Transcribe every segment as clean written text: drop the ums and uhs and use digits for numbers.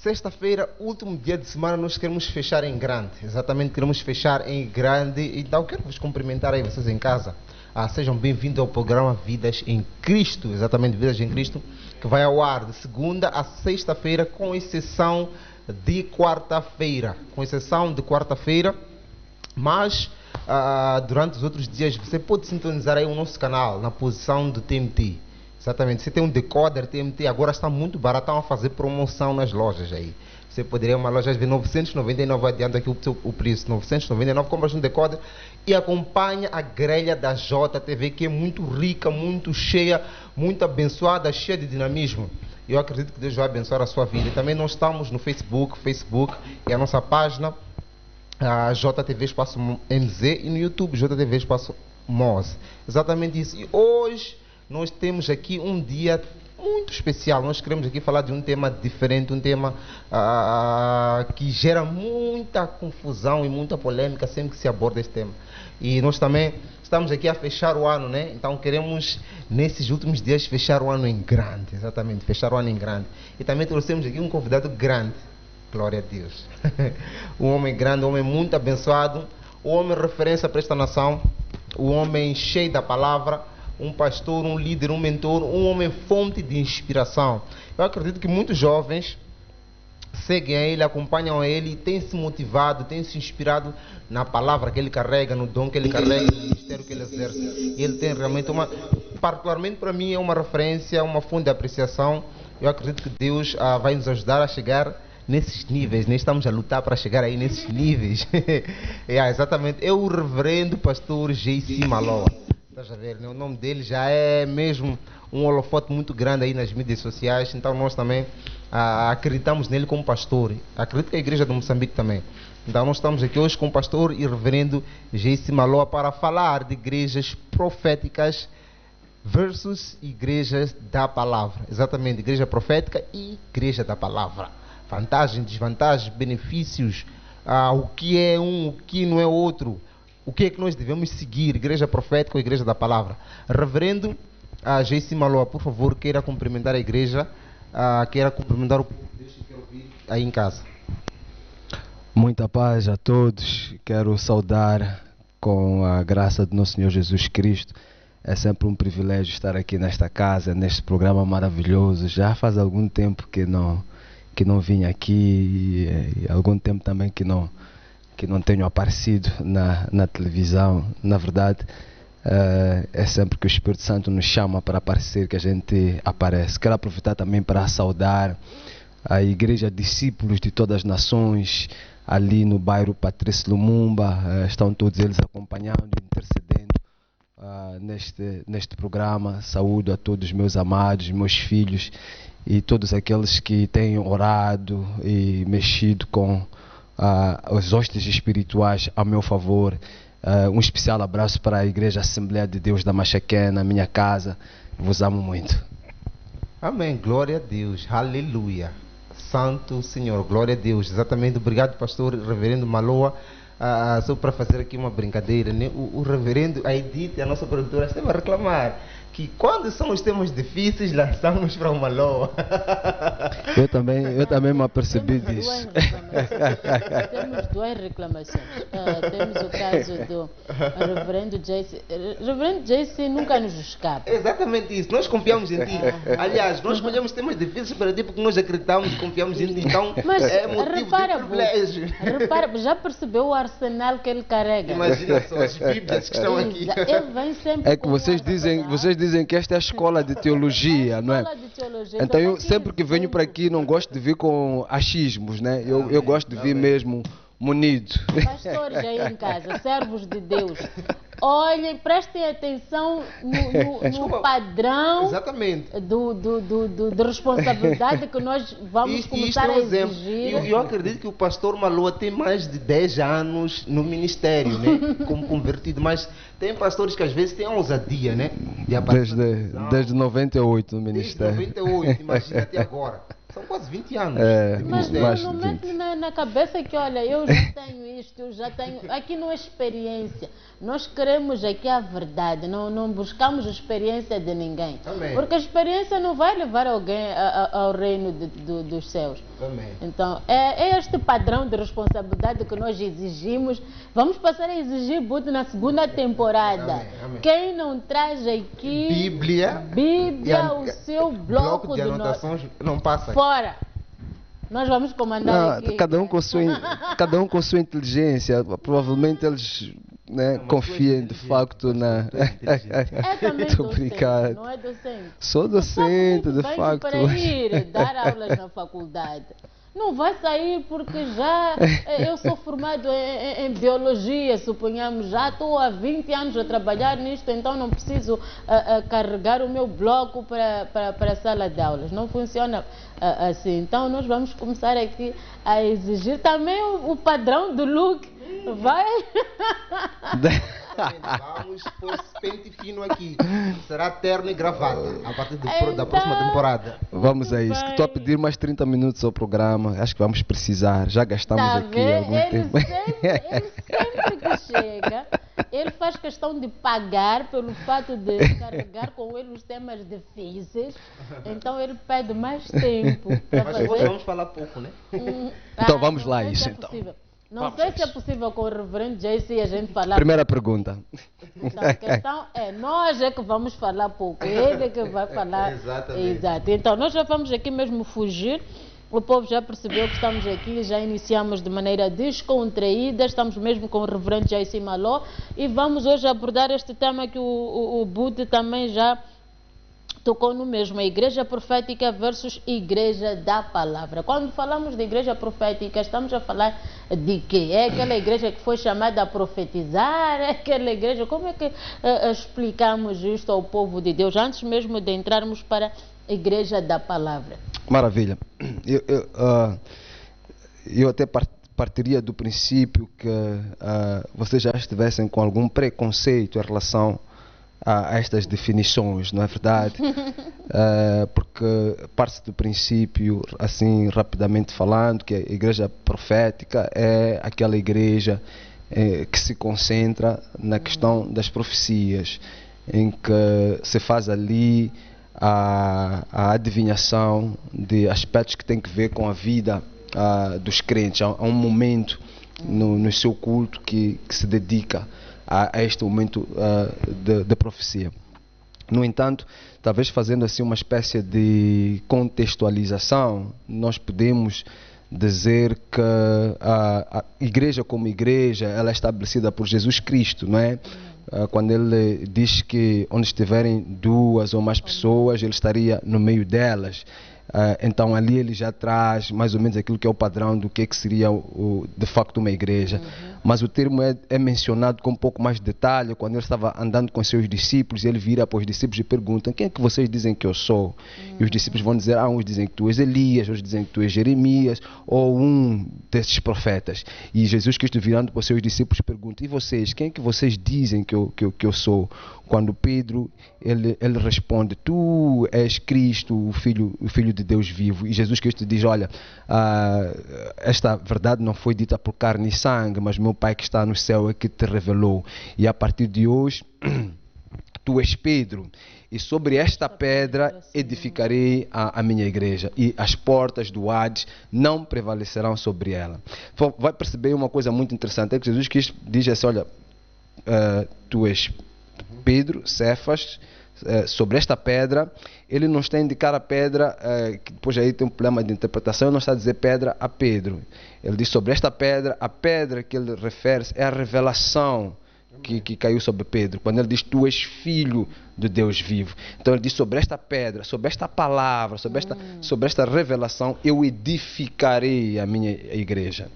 Sexta-feira, último dia de semana, nós queremos fechar em grande. Exatamente, queremos fechar em grande. Então, quero vos cumprimentar aí, vocês em casa. Sejam bem-vindos ao programa Vidas em Cristo. Exatamente, Vidas em Cristo, que vai ao ar de segunda a sexta-feira, com exceção de quarta-feira. Mas durante os outros dias você pode sintonizar aí o nosso canal na posição do TMT. Exatamente, você tem um decoder TMT, agora está muito barato, estão a fazer promoção nas lojas aí. Você poderia uma loja de 999, adianta aqui o preço, 999, compras um decoder e acompanha a grelha da JTV, que é muito rica, muito cheia, muito abençoada, cheia de dinamismo. Eu acredito que Deus vai abençoar a sua vida. E também nós estamos no Facebook é a nossa página, JTV Espaço MZ, e no YouTube JTV Espaço MOS. Exatamente isso. E hoje nós temos aqui um dia muito especial. Nós queremos aqui falar de um tema diferente, um tema que gera muita confusão e muita polêmica sempre que se aborda este tema. E nós também estamos aqui a fechar o ano, né? Então queremos, nesses últimos dias, fechar o ano em grande. Exatamente, fechar o ano em grande. E também trouxemos aqui um convidado grande. Glória a Deus. Um homem grande, um homem muito abençoado, um homem referência para esta nação, um homem cheio da palavra, um pastor, um líder, um mentor, um homem fonte de inspiração. Eu acredito que muitos jovens seguem a ele, acompanham a ele, têm se motivado, têm se inspirado na palavra que ele carrega, no dom que ele carrega, no ministério que ele exerce. E ele tem realmente particularmente para mim, é uma referência, uma fonte de apreciação. Eu acredito que Deus vai nos ajudar a chegar nesses níveis, né? Estamos a lutar para chegar aí nesses níveis. Exatamente, é o reverendo pastor J.C. Maloa. Estás a ver, né? O nome dele já é mesmo um holofote muito grande aí nas mídias sociais, então nós também acreditamos nele como pastor. Acredito que a igreja de Moçambique também. Então nós estamos aqui hoje com o pastor e reverendo J.C. Maloa para falar de igrejas proféticas versus igrejas da palavra. Exatamente, igreja profética e igreja da palavra. Vantagens, desvantagens, benefícios, o que é um, o que não é outro. O que é que nós devemos seguir, igreja profética ou igreja da palavra? Reverendo J.C. Maloa, por favor, queira cumprimentar a igreja, queira cumprimentar o povo que quer ouvir aí em casa. Muita paz a todos. Quero saudar com a graça do nosso Senhor Jesus Cristo. É sempre um privilégio estar aqui nesta casa, neste programa maravilhoso. Já faz algum tempo que não vim aqui e algum tempo também que não tenho aparecido na televisão. Na verdade, é sempre que o Espírito Santo nos chama para aparecer que a gente aparece. Quero aproveitar também para saudar a Igreja Discípulos de Todas as Nações, ali no bairro Patrício Lumumba. Estão todos eles acompanhando, intercedendo neste programa. Saúdo a todos os meus amados, meus filhos e todos aqueles que têm orado e mexido com os hostes espirituais a meu favor. Um especial abraço para a Igreja Assembleia de Deus da Machaquena, minha casa. Vos amo muito. Amém, glória a Deus, aleluia. Santo Senhor, glória a Deus. Exatamente, obrigado pastor reverendo Maloa. Só para fazer aqui uma brincadeira, né? O reverendo, a Edith, a nossa produtora, estava a reclamar que quando são os temas difíceis, lançamos para o Maloa. Eu também me apercebi disso. Temos duas reclamações. Temos o caso do reverendo J.C. Reverendo J.C. nunca nos escapa. Exatamente isso, nós confiamos em ti. Aliás, nós escolhemos temas difíceis para ti porque nós acreditamos e confiamos em ti. Então, mas é motivo repara, de privilégio. Repara, já percebeu o arsenal que ele carrega? Imagina só as bíblias que estão aqui. Ele vem sempre é que vocês dizem que esta é a escola de teologia, não é? Então eu sempre que venho para aqui não gosto de vir com achismos, né? Eu gosto de vir mesmo munido. Pastores aí em casa, servos de Deus, olhem, prestem atenção no padrão. Exatamente. De responsabilidade que nós vamos começar a exigir. Eu acredito que o pastor Maloa tem mais de 10 anos no ministério, né? Como convertido, mas tem pastores que às vezes têm ousadia, né? Desde 98 no ministério. Desde 98, imagina, até agora. São quase 20 anos. Mas não mete na cabeça que, olha, eu já tenho visto, eu já tenho. Aqui não é experiência. Nós queremos aqui a verdade, não buscamos a experiência de ninguém. Amém. Porque a experiência não vai levar alguém ao reino dos céus. Amém. Então, é este padrão de responsabilidade que nós exigimos. Vamos passar a exigir Boot na segunda temporada. Amém, amém. Quem não traz aqui Bíblia, o seu bloco de do anotações não passa. Fora! Nós vamos comandar aqui. Cada um com sua inteligência. Provavelmente eles, né, confiam de facto na. É também Tô docente, brincando. não é docente? Sou docente, de Vem facto. para ir dar aulas na faculdade. Não vai sair porque já eu sou formado em biologia, suponhamos, já estou há 20 anos a trabalhar nisto, então não preciso carregar o meu bloco para a sala de aulas. Não funciona assim. Então nós vamos começar aqui a exigir também o padrão do look. Vai? Vamos pôr esse pente fino aqui. Será terno e gravata a partir da Então, próxima temporada. Vamos a Muito isso. bem. Estou a pedir mais 30 minutos ao programa. Acho que vamos precisar. Já gastamos Tá aqui vendo? algum Ele tempo. sempre que chega, ele faz questão de pagar pelo fato de carregar com ele os temas difíceis. Então ele pede mais tempo para Mas hoje fazer. vamos falar pouco, né? Então, vamos não lá, sei isso, se é então. possível. Não Vamos sei a se é isso. possível com o reverendo JC a gente falar. Primeira pergunta. Então, a questão é, nós é que vamos falar pouco, ele é que vai falar. Exatamente. Exato. Então, nós já vamos aqui mesmo fugir. O povo já percebeu que estamos aqui, já iniciamos de maneira descontraída, estamos mesmo com o reverendo JC Maló e vamos hoje abordar este tema que o Bud também já tocou no mesmo, a igreja profética versus igreja da palavra. Quando falamos de igreja profética, estamos a falar de quê? É aquela igreja que foi chamada a profetizar? É aquela igreja... Como é que explicamos isto ao povo de Deus, antes mesmo de entrarmos para a igreja da palavra? Maravilha. Eu até partiria do princípio que vocês já estivessem com algum preconceito em relação a estas definições, não é verdade? Porque parte do princípio, assim rapidamente falando, que a igreja profética é aquela igreja que se concentra na questão das profecias, em que se faz ali a adivinhação de aspectos que têm que ver com a vida dos crentes. Há um momento no seu culto que se dedica a este momento de profecia. No entanto, talvez fazendo assim uma espécie de contextualização, nós podemos dizer que a igreja como igreja, ela é estabelecida por Jesus Cristo, não é? Quando ele diz que onde estiverem duas ou mais pessoas, ele estaria no meio delas. Então ali ele já traz mais ou menos aquilo que é o padrão do que seria de facto uma igreja. Mas o termo é mencionado com um pouco mais de detalhe quando ele estava andando com seus discípulos. Ele vira para os discípulos e pergunta: quem é que vocês dizem que eu sou? E os discípulos vão dizer: uns dizem que tu és Elias, outros dizem que tu és Jeremias ou um desses profetas. E Jesus Cristo, virando para os seus discípulos, pergunta: e vocês, quem é que vocês dizem que eu sou? Quando Pedro ele responde: tu és Cristo, o filho de Deus vivo. E Jesus Cristo diz: olha, esta verdade não foi dita por carne e sangue, mas meu Pai que está no céu é que te revelou. E a partir de hoje tu és Pedro, e sobre esta pedra edificarei a minha igreja, e as portas do Hades não prevalecerão sobre ela. Vai perceber uma coisa muito interessante, é que Jesus Cristo diz assim: olha, tu és Pedro, Cefas, sobre esta pedra. Ele não está a indicar a pedra, que depois aí tem um problema de interpretação, ele não está a dizer pedra a Pedro. Ele diz sobre esta pedra, a pedra que ele refere-se é a revelação que caiu sobre Pedro, quando ele diz: tu és filho de Deus vivo. Então ele diz: sobre esta pedra, sobre esta palavra, sobre esta revelação, eu edificarei a minha igreja.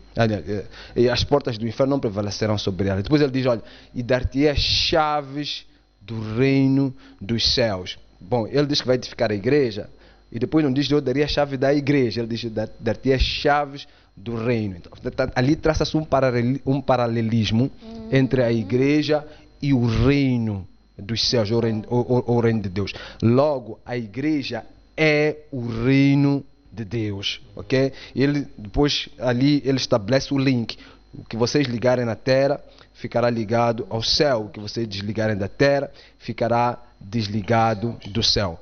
E as portas do inferno não prevalecerão sobre ela. Depois ele diz: olha, e dar-te as chaves do reino dos céus. Bom, ele diz que vai edificar a igreja, e depois não diz: eu daria a chave da igreja, ele diz: dar-te as chaves do reino. Então, ali traça-se um paralelismo entre a igreja e o reino dos céus, o reino de Deus. Logo, a igreja é o reino de Deus, ok? Ele depois ali ele estabelece o link. O que vocês ligarem na terra ficará ligado ao céu. O que vocês desligarem da terra ficará desligado do céu.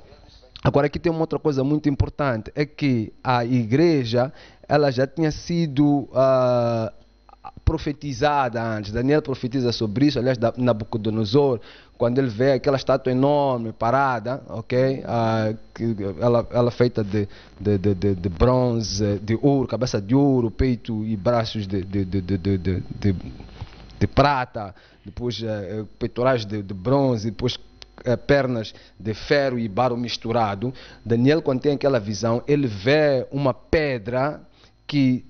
Agora aqui tem uma outra coisa muito importante, é que a igreja ela já tinha sido profetizada antes. Daniel profetiza sobre isso, aliás, Nabucodonosor, quando ele vê aquela estátua enorme parada, ok? Ela feita de bronze, de ouro, cabeça de ouro, peito e braços de prata, depois peitorais de bronze, depois pernas de ferro e barro misturado. Daniel, quando tem aquela visão, ele vê uma pedra que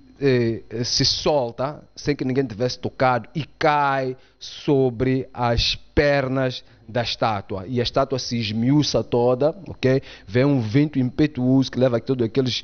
se solta sem que ninguém tivesse tocado e cai sobre as pernas da estátua, e a estátua se esmiuça toda, ok? Vem um vento impetuoso que leva todos aqueles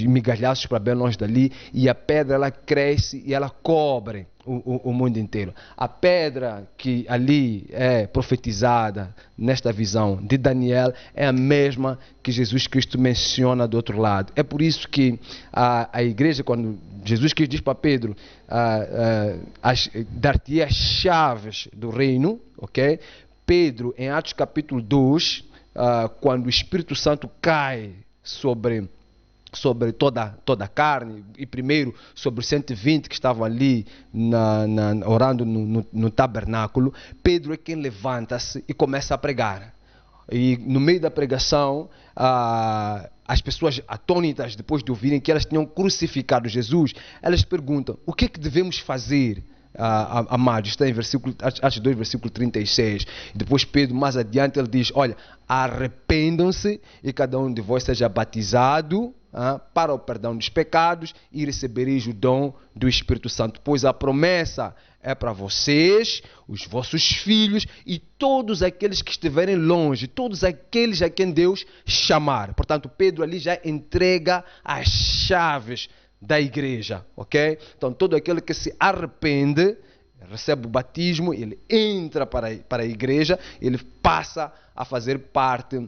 migalhaços para bem longe dali, e a pedra ela cresce e ela cobre o mundo inteiro. A pedra que ali é profetizada nesta visão de Daniel é a mesma que Jesus Cristo menciona do outro lado. É por isso que a igreja, quando Jesus Cristo diz para Pedro, dar-te as chaves do reino, ok? Pedro, em Atos capítulo 2, quando o Espírito Santo cai sobre toda a carne, e primeiro sobre os 120 que estavam ali orando no tabernáculo, Pedro é quem levanta-se e começa a pregar. E no meio da pregação, as pessoas atônitas, depois de ouvirem que elas tinham crucificado Jesus, elas perguntam: o que é que devemos fazer, amados? Está em Atos 2, versículo 36. Depois Pedro, mais adiante, ele diz: olha, arrependam-se e cada um de vós seja batizado para o perdão dos pecados e recebereis o dom do Espírito Santo, pois a promessa é para vocês, os vossos filhos e todos aqueles que estiverem longe, todos aqueles a quem Deus chamar. Portanto, Pedro ali já entrega as chaves da igreja, ok? Então, todo aquele que se arrepende, recebe o batismo, ele entra para a igreja, ele passa a fazer parte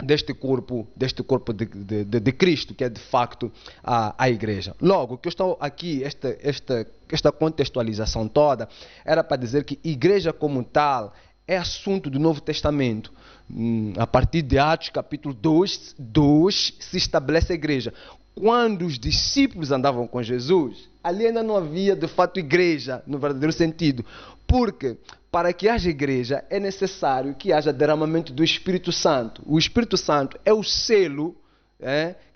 deste corpo de Cristo, que é de facto a igreja. Logo, o que eu estou aqui, esta contextualização toda, era para dizer que igreja como tal é assunto do Novo Testamento. A partir de Atos capítulo 2 se estabelece a igreja. Quando os discípulos andavam com Jesus, ali ainda não havia de fato igreja no verdadeiro sentido, porque para que haja igreja é necessário que haja derramamento do Espírito Santo. O Espírito Santo é o selo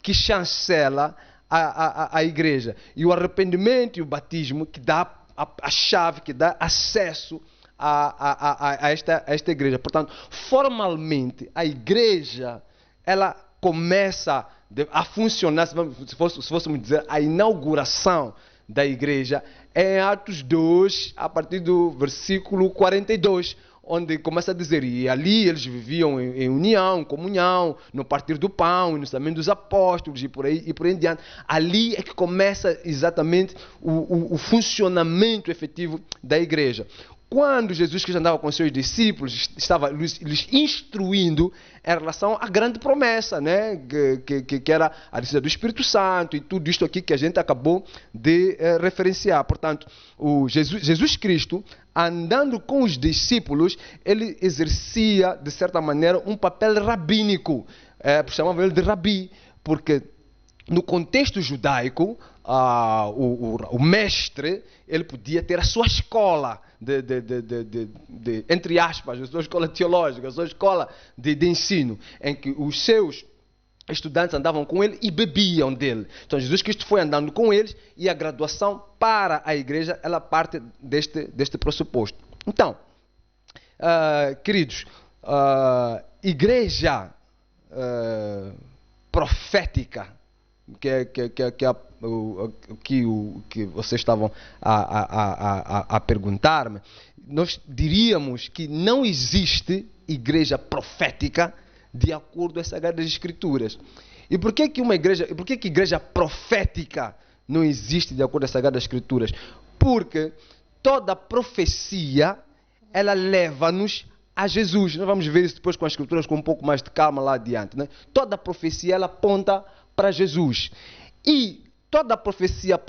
que chancela a igreja, e o arrependimento e o batismo que dá a chave, que dá acesso a esta igreja. Portanto, formalmente a igreja ela começa a funcionar, se fôssemos dizer, a inauguração da igreja é em Atos 2, a partir do versículo 42, onde começa a dizer: e ali eles viviam em união, comunhão, no partir do pão, no ensinamento dos apóstolos e por aí em diante. Ali é que começa exatamente o funcionamento efetivo da igreja. Quando Jesus Cristo andava com os seus discípulos, estava lhes instruindo em relação à grande promessa, né? que era a descida do Espírito Santo e tudo isto aqui que a gente acabou de referenciar. Portanto, Jesus Cristo, andando com os discípulos, ele exercia, de certa maneira, um papel rabínico. Chamavam ele de rabi, porque no contexto judaico, o mestre, ele podia ter a sua escola, entre aspas, a sua escola teológica, a sua escola de ensino, em que os seus estudantes andavam com ele e bebiam dele. Então Jesus Cristo foi andando com eles, e a graduação para a igreja, ela parte deste pressuposto. Então, queridos, igreja profética, que vocês estavam a perguntar-me, nós diríamos que não existe igreja profética de acordo com as Sagradas Escrituras. E por que igreja profética não existe de acordo com as Sagradas Escrituras? Porque toda profecia, ela leva-nos a Jesus. Nós vamos ver isso depois com as Escrituras com um pouco mais de calma lá adiante, né? Toda profecia, ela aponta para Jesus. E toda a profecia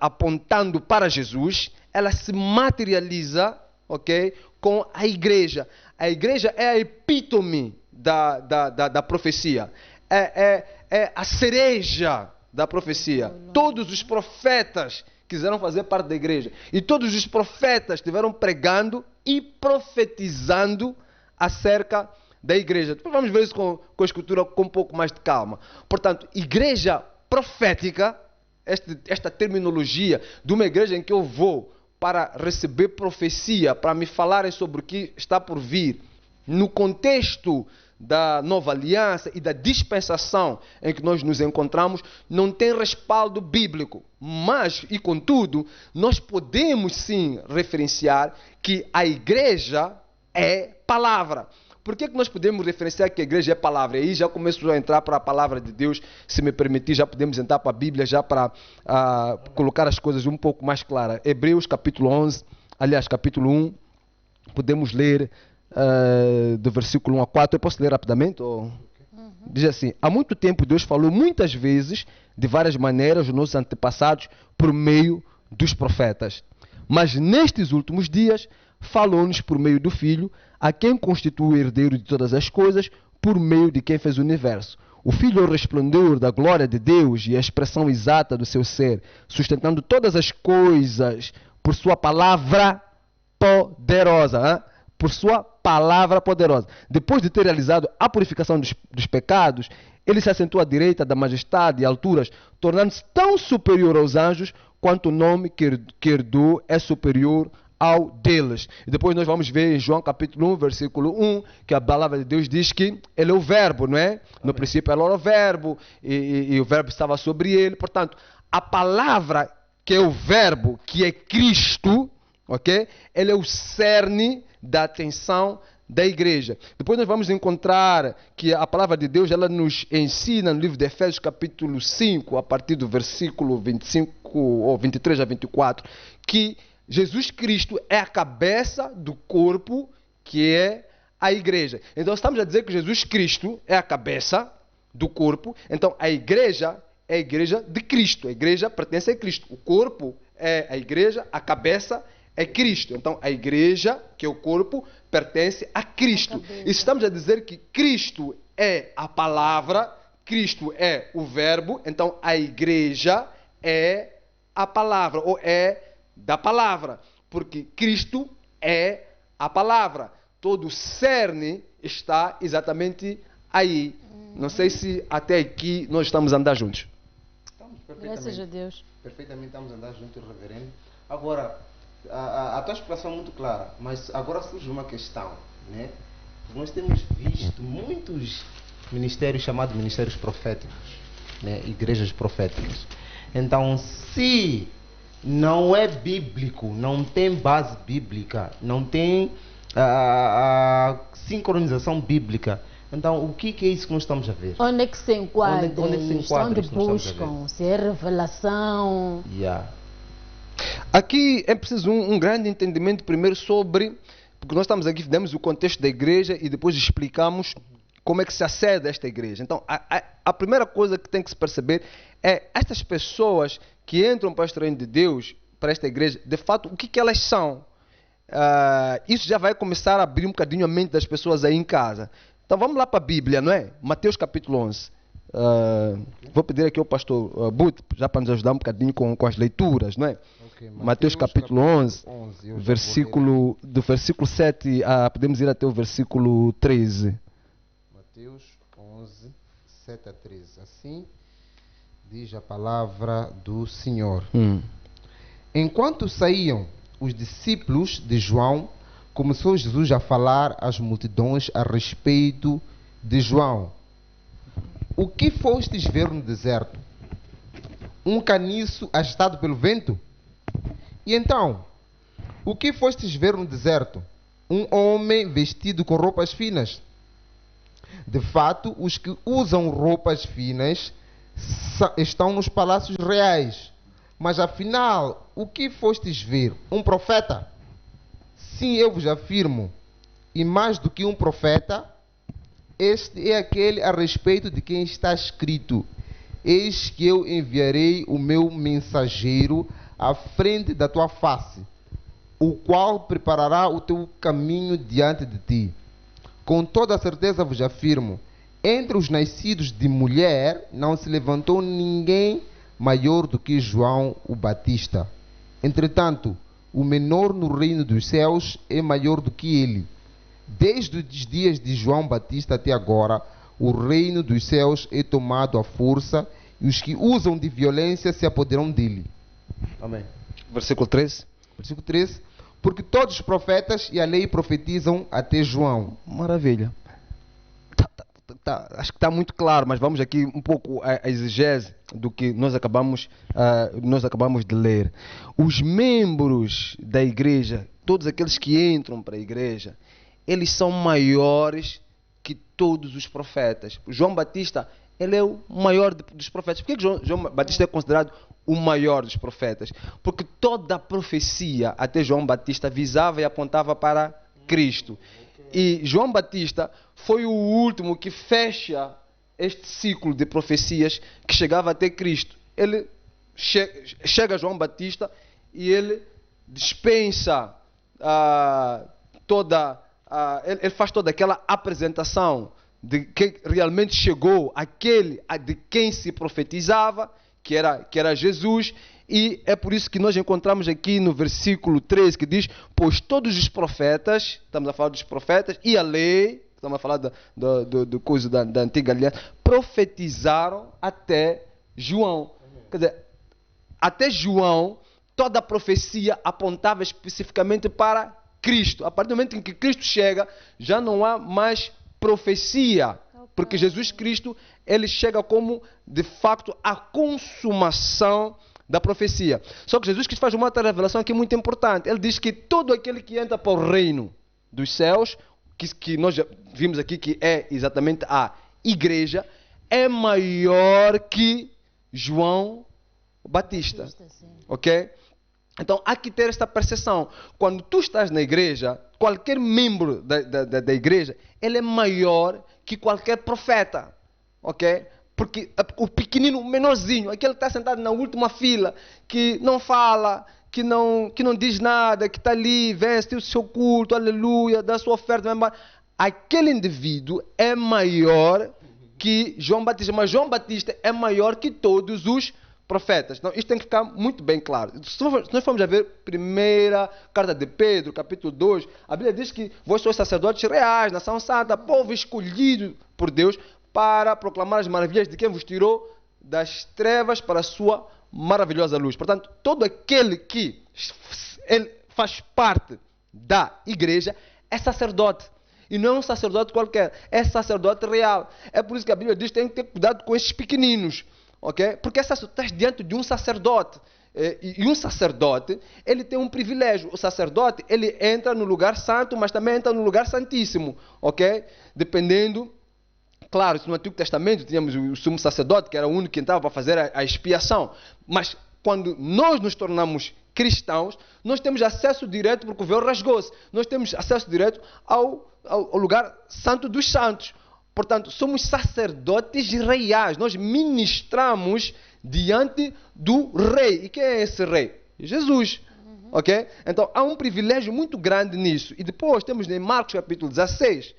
apontando para Jesus, ela se materializa, ok, com a igreja. A igreja é a epítome da profecia. É a cereja da profecia. Todos os profetas quiseram fazer parte da igreja. E todos os profetas estiveram pregando e profetizando acerca da igreja. Depois vamos ver isso com a escritura com um pouco mais de calma. Portanto, igreja profética, esta terminologia de uma igreja em que eu vou para receber profecia, para me falarem sobre o que está por vir, no contexto da nova aliança e da dispensação em que nós nos encontramos, não tem respaldo bíblico. Mas, e contudo, nós podemos sim referenciar que a igreja é palavra. Por que nós podemos referenciar que a igreja é palavra? E aí já começo a entrar para a palavra de Deus, se me permitir, já podemos entrar para a Bíblia, já para colocar as coisas um pouco mais claras. Hebreus capítulo 11, aliás, capítulo 1, podemos ler do versículo 1 a 4. Eu posso ler rapidamente? Diz assim: há muito tempo Deus falou muitas vezes, de várias maneiras, aos nossos antepassados, por meio dos profetas. Mas nestes últimos dias, falou-nos por meio do Filho, a quem constitui o herdeiro de todas as coisas, por meio de quem fez o universo. O Filho é o resplendor da glória de Deus e a expressão exata do seu ser, sustentando todas as coisas por sua palavra poderosa. Por sua palavra poderosa. Depois de ter realizado a purificação dos pecados, ele se assentou à direita da majestade e alturas, tornando-se tão superior aos anjos, quanto o nome que herdou é superior ao deles. E depois nós vamos ver em João capítulo 1, versículo 1, que a palavra de Deus diz que ele é o verbo, não é? No princípio era o verbo, e o verbo estava sobre ele. Portanto, a palavra que é o verbo, que é Cristo, ok? Ele é o cerne da atenção da igreja. Depois nós vamos encontrar que a palavra de Deus, ela nos ensina no livro de Efésios capítulo 5, a partir do versículo 25 ou 23 a 24, que Jesus Cristo é a cabeça do corpo, que é a igreja. Então estamos a dizer que Jesus Cristo é a cabeça do corpo. Então a igreja é a igreja de Cristo. A igreja pertence a Cristo. O corpo é a igreja, a cabeça é Cristo. Então a igreja, que é o corpo, pertence a Cristo. E estamos a dizer que Cristo é a palavra, Cristo é o verbo, então a igreja é a palavra, ou é da palavra, porque Cristo é a palavra. Todo o cerne está exatamente aí. Não sei se até aqui nós estamos a andar juntos. Estamos Graças a Deus. Perfeitamente estamos a andar juntos, reverendo. Agora, a tua explicação é muito clara, mas agora surge uma questão, né? Nós temos visto muitos ministérios chamados ministérios proféticos, né? Igrejas proféticas. Então, se não é bíblico, não tem base bíblica, não tem sincronização bíblica, então o que é isso que nós estamos a ver? Onde é que se enquadra? Onde é que se enquadra Onde isso que nós estamos a ver? buscam? Se é revelação? Aqui é preciso um grande entendimento primeiro sobre, porque nós estamos aqui, demos o contexto da igreja e depois explicamos como é que se acede a esta igreja. Então, a primeira coisa que tem que se perceber é estas pessoas que entram para este reino de Deus, para esta igreja, de fato, o que elas são. Isso já vai começar a abrir um bocadinho a mente das pessoas aí em casa. Então, vamos lá para a Bíblia, não é? Mateus capítulo 11. Vou pedir aqui ao pastor But, já para nos ajudar um bocadinho com as leituras, não é? Okay, Mateus capítulo 11, do versículo 7, podemos ir até o versículo 13. Mateus 11, 7 a 13. Assim diz a palavra do Senhor. Enquanto saíam os discípulos de João, começou Jesus a falar às multidões a respeito de João. O que fostes ver no deserto? Um caniço agitado pelo vento? E então, o que fostes ver no deserto? Um homem vestido com roupas finas? De fato, os que usam roupas finas estão nos palácios reais. Mas afinal, o que fostes ver? Um profeta? Sim, eu vos afirmo, e mais do que um profeta, este é aquele a respeito de quem está escrito: eis que eu enviarei o meu mensageiro à frente da tua face, o qual preparará o teu caminho diante de ti. Com toda a certeza vos afirmo, entre os nascidos de mulher não se levantou ninguém maior do que João o Batista. Entretanto, o menor no reino dos céus é maior do que ele. Desde os dias de João Batista até agora, o reino dos céus é tomado à força e os que usam de violência se apoderam dele. Amém. Versículo 13. Versículo 13. Porque todos os profetas e a lei profetizam até João. Maravilha. Acho que está muito claro, mas vamos aqui um pouco a exegese do que nós acabamos de ler. Os membros da igreja, todos aqueles que entram para a igreja, eles são maiores que todos os profetas. João Batista, ele é o maior dos profetas. Por que João Batista é considerado o maior dos profetas? Porque toda a profecia até João Batista visava e apontava para Cristo. E João Batista foi o último que fecha este ciclo de profecias que chegava até Cristo. Ele chega João Batista e ele dispensa ele faz toda aquela apresentação de que realmente chegou aquele de quem se profetizava, que era Jesus. E é por isso que nós encontramos aqui no versículo 13 que diz: pois todos os profetas, estamos a falar dos profetas, e a lei, estamos a falar do coisa da antiga aliança, profetizaram até João. Quer dizer, até João, toda a profecia apontava especificamente para Cristo. A partir do momento em que Cristo chega, já não há mais profecia, porque Jesus Cristo, ele chega como, de facto, a consumação da profecia. Só que Jesus Cristo faz uma outra revelação aqui muito importante. Ele diz que todo aquele que entra para o reino dos céus, que nós já vimos aqui que é exatamente a igreja, é maior que João Batista. Ok? Então, há que ter esta percepção. Quando tu estás na igreja, qualquer membro da igreja, ele é maior que qualquer profeta. Ok? Porque o pequenino, o menorzinho, aquele que está sentado na última fila, que não fala, que não diz nada, que está ali, vence o seu culto, aleluia, dá sua oferta, vai embora. Aquele indivíduo é maior que João Batista, mas João Batista é maior que todos os profetas. Então, isto tem que ficar muito bem claro. Se nós formos a ver primeira carta de Pedro, capítulo 2, a Bíblia diz que vós sois sacerdotes reais, nação santa, povo escolhido por Deus, para proclamar as maravilhas de quem vos tirou das trevas para a sua maravilhosa luz. Portanto, todo aquele que ele faz parte da igreja é sacerdote. E não é um sacerdote qualquer, é sacerdote real. É por isso que a Bíblia diz que tem que ter cuidado com esses pequeninos. Okay? Porque estás diante de um sacerdote. E um sacerdote, ele tem um privilégio. O sacerdote, ele entra no lugar santo, mas também entra no lugar santíssimo. Ok? Dependendo. Claro, no Antigo Testamento tínhamos o sumo sacerdote, que era o único que entrava para fazer a expiação. Mas quando nós nos tornamos cristãos, nós temos acesso direto, porque o véu rasgou-se. Nós temos acesso direto ao lugar santo dos santos. Portanto, somos sacerdotes reais. Nós ministramos diante do rei. E quem é esse rei? Jesus. Ok? Então, há um privilégio muito grande nisso. E depois temos em Marcos capítulo 16,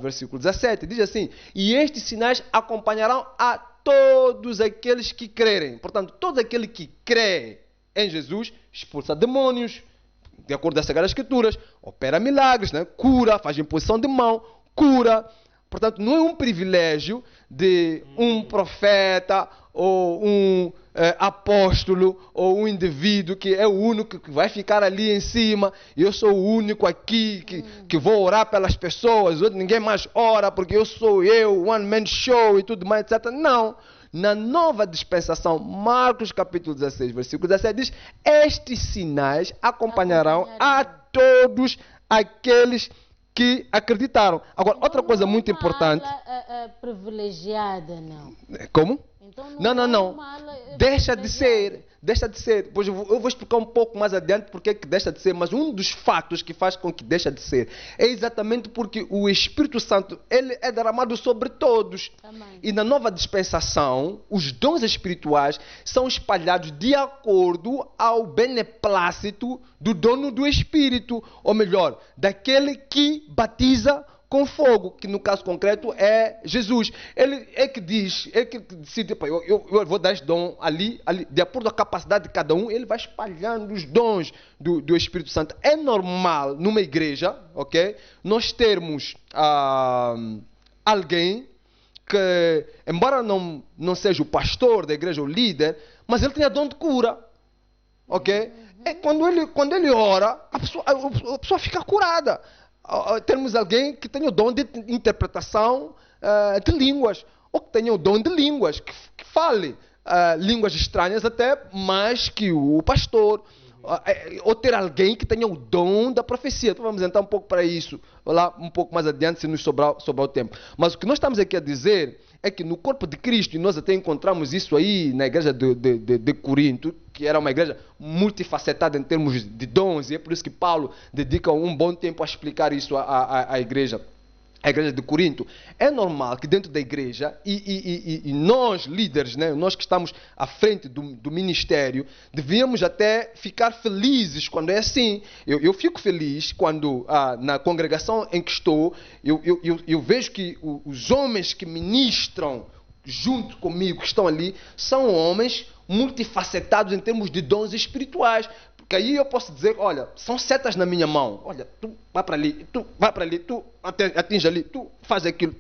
versículo 17, diz assim: e estes sinais acompanharão a todos aqueles que crerem. Portanto, todo aquele que crê em Jesus expulsa demônios, de acordo com as Sagradas Escrituras, opera milagres, né? Cura, faz imposição de mão, cura. Portanto, não é um privilégio de um profeta ou um apóstolo ou um indivíduo que é o único que vai ficar ali em cima, e eu sou o único aqui que vou orar pelas pessoas, ninguém mais ora porque eu sou one man show e tudo mais, etc. Não. Na nova dispensação, Marcos capítulo 16, versículo 17 diz: estes sinais acompanharão a todos aqueles que acreditaram. Agora, então, outra coisa muito importante. Privilegiada, não. Como? Então, não. Deixa de ser. deixa de ser. Depois eu vou explicar um pouco mais adiante porque é que deixa de ser, mas um dos fatos que faz com que deixa de ser é exatamente porque o Espírito Santo ele é derramado sobre todos. Amém. E na nova dispensação, os dons espirituais são espalhados de acordo ao beneplácito do dono do Espírito, ou melhor, daquele que batiza com fogo, que no caso concreto é Jesus. Ele é que decide, eu vou dar esse dom ali, de acordo com a capacidade de cada um, ele vai espalhando os dons do Espírito Santo. É normal numa igreja, ok? Nós termos alguém que, embora não seja o pastor da igreja, o líder, mas ele tem dom de cura, ok? É quando ele ora, a pessoa fica curada. Temos alguém que tenha o dom de interpretação de línguas, ou que tenha o dom de línguas, que fale línguas estranhas até mais que o pastor, ou ter alguém que tenha o dom da profecia. Então vamos entrar um pouco para isso, lá um pouco mais adiante, se nos sobrar o tempo. Mas o que nós estamos aqui a dizer é que no corpo de Cristo, e nós até encontramos isso aí na igreja de Corinto, que era uma igreja multifacetada em termos de dons, e é por isso que Paulo dedica um bom tempo a explicar isso à igreja. A igreja de Corinto. É normal que dentro da igreja, e nós líderes, né, nós que estamos à frente do ministério, devíamos até ficar felizes quando é assim. Eu fico feliz quando na congregação em que estou, eu vejo que os homens que ministram junto comigo, que estão ali, são homens multifacetados em termos de dons espirituais. Porque aí eu posso dizer, olha, são setas na minha mão. Olha, tu vai para ali, tu atinge ali, tu faz aquilo.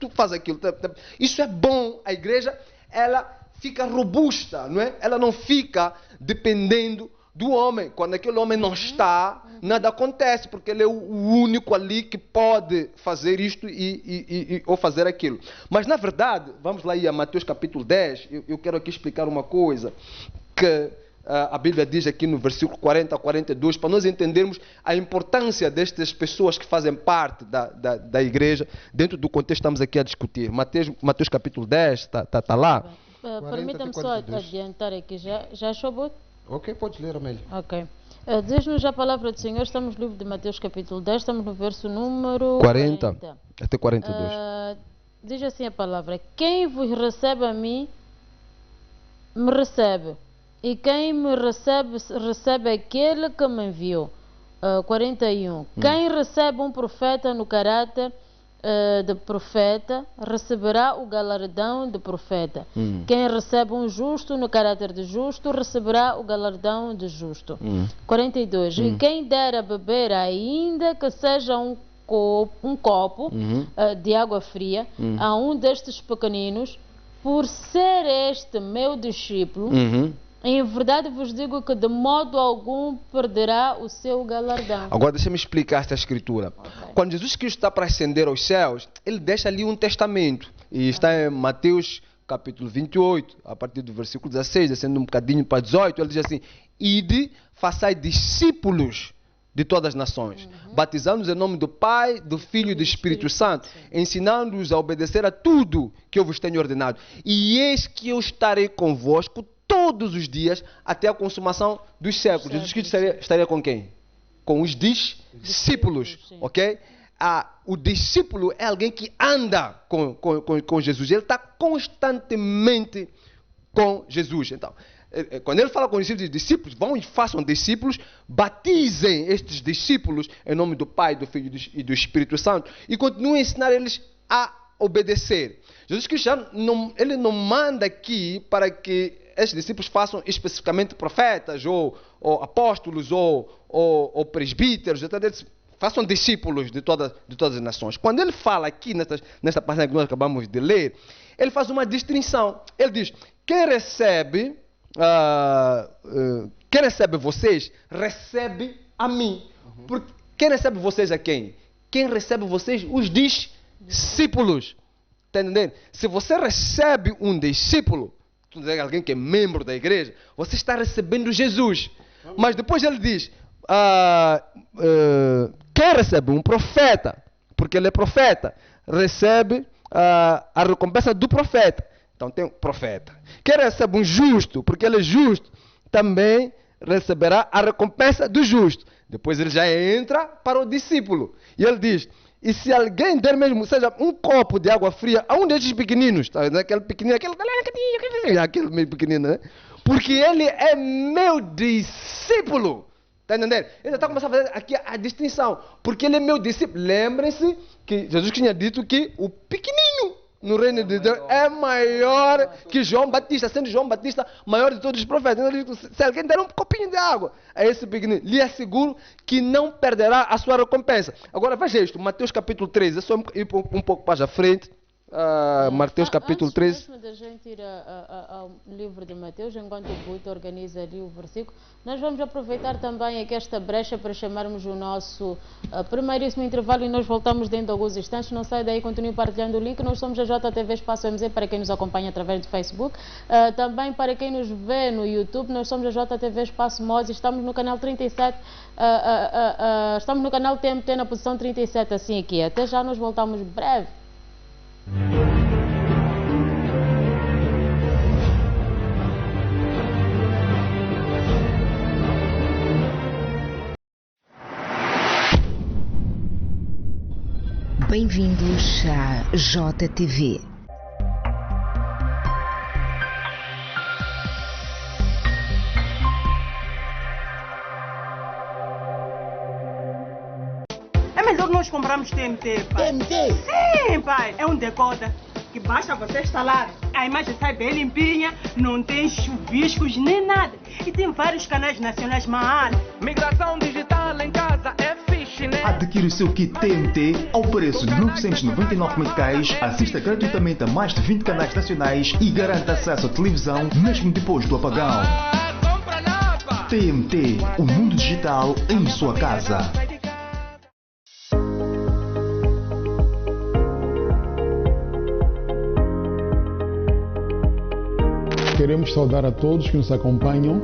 Isso é bom. A igreja, ela fica robusta, não é? Ela não fica dependendo do homem. Quando aquele homem não está, nada acontece, porque ele é o único ali que pode fazer isto ou fazer aquilo. Mas, na verdade, vamos lá a Mateus capítulo 10, eu quero aqui explicar uma coisa que a Bíblia diz aqui no versículo 40 a 42, para nós entendermos a importância destas pessoas que fazem parte da igreja, dentro do contexto que estamos aqui a discutir. Mateus capítulo 10, está lá? Permita-me só adiantar aqui, já achou bom? Ok, pode ler, Amélia. Ok. Diz-nos a palavra do Senhor, estamos no livro de Mateus capítulo 10, estamos no verso número 40 até 42. Diz assim a palavra: quem vos recebe a mim, me recebe. E quem me recebe, recebe aquele que me enviou. 41. Quem recebe um profeta no caráter de profeta, receberá o galardão de profeta. Quem recebe um justo no caráter de justo, receberá o galardão de justo. 42. E quem der a beber, ainda que seja um copo de água fria, a um destes pequeninos, por ser este meu discípulo, em verdade vos digo que de modo algum perderá o seu galardão. Agora deixa-me explicar esta escritura. Okay. Quando Jesus Cristo está para ascender aos céus, ele deixa ali um testamento. E está em Mateus capítulo 28, a partir do versículo 16, descendo um bocadinho para 18, ele diz assim: ide, façai discípulos de todas as nações, batizando-os em nome do Pai, do Filho e do Espírito Santo, ensinando-os a obedecer a tudo que eu vos tenho ordenado. E eis que eu estarei convosco todos os dias até a consumação dos séculos. Jesus Cristo estaria com quem? Com os discípulos, ok? O discípulo é alguém que anda com Jesus. Ele está constantemente com Jesus. Então, quando ele fala com os discípulos, vão e façam discípulos, batizem estes discípulos em nome do Pai, do Filho e do Espírito Santo e continuem a ensinar eles a obedecer. Jesus Cristo ele não manda aqui para que estes discípulos façam especificamente profetas, ou apóstolos, ou presbíteros, façam discípulos de todas as nações. Quando ele fala aqui, nessa passagem que nós acabamos de ler, ele faz uma distinção. Ele diz: quem recebe vocês, recebe a mim. Porque quem recebe vocês é quem? Quem recebe vocês? Os discípulos. Está entendendo? Se você recebe um discípulo, alguém que é membro da igreja, você está recebendo Jesus. Mas depois ele diz: quem recebe um profeta, porque ele é profeta, recebe a recompensa do profeta. Então tem um profeta. Quem recebe um justo, porque ele é justo, também receberá a recompensa do justo. Depois ele já entra para o discípulo. E ele diz, e se alguém der mesmo, seja um copo de água fria a um desses pequeninos, tá? Aquele pequenino, aquele meio pequenino, né? Porque ele é meu discípulo. Está entendendo? Ele está começando a fazer aqui a distinção. Porque ele é meu discípulo. Lembrem-se que Jesus tinha dito que o pequenino no reino de Deus é maior que João Batista, sendo João Batista maior de todos os profetas. Ele diz, se alguém der um copinho de água a esse pequenino, lhe asseguro que não perderá a sua recompensa. Agora veja isto, Mateus capítulo 13, é só ir um pouco para a frente. Mateus capítulo 13. Antes da gente ir ao livro de Mateus, enquanto o Guto organiza ali o versículo, nós vamos aproveitar também aqui esta brecha para chamarmos o nosso primeiríssimo intervalo e nós voltamos dentro de alguns instantes. Não sai daí, continue partilhando o link. Nós somos a JTV Espaço MZ para quem nos acompanha através do Facebook. Também para quem nos vê no YouTube, nós somos a JTV Espaço Mods. Estamos no canal 37, estamos no canal TMT na posição 37, assim aqui. Até já, nós voltamos breve. Bem-vindos à JTV. É melhor nós comprarmos TMT, pai. TMT? Sim, pai. É um decoder que basta você instalar. A imagem sai bem limpinha, não tem chuviscos nem nada. E tem vários canais nacionais mal. Migração digital em casa é fixe, né? Adquire o seu kit TMT ao preço de 999 meticais, assista gratuitamente a mais de 20 canais nacionais e garanta acesso à televisão mesmo depois do apagão. Compra nova! TMT, o mundo digital em sua casa. Queremos saudar a todos que nos acompanham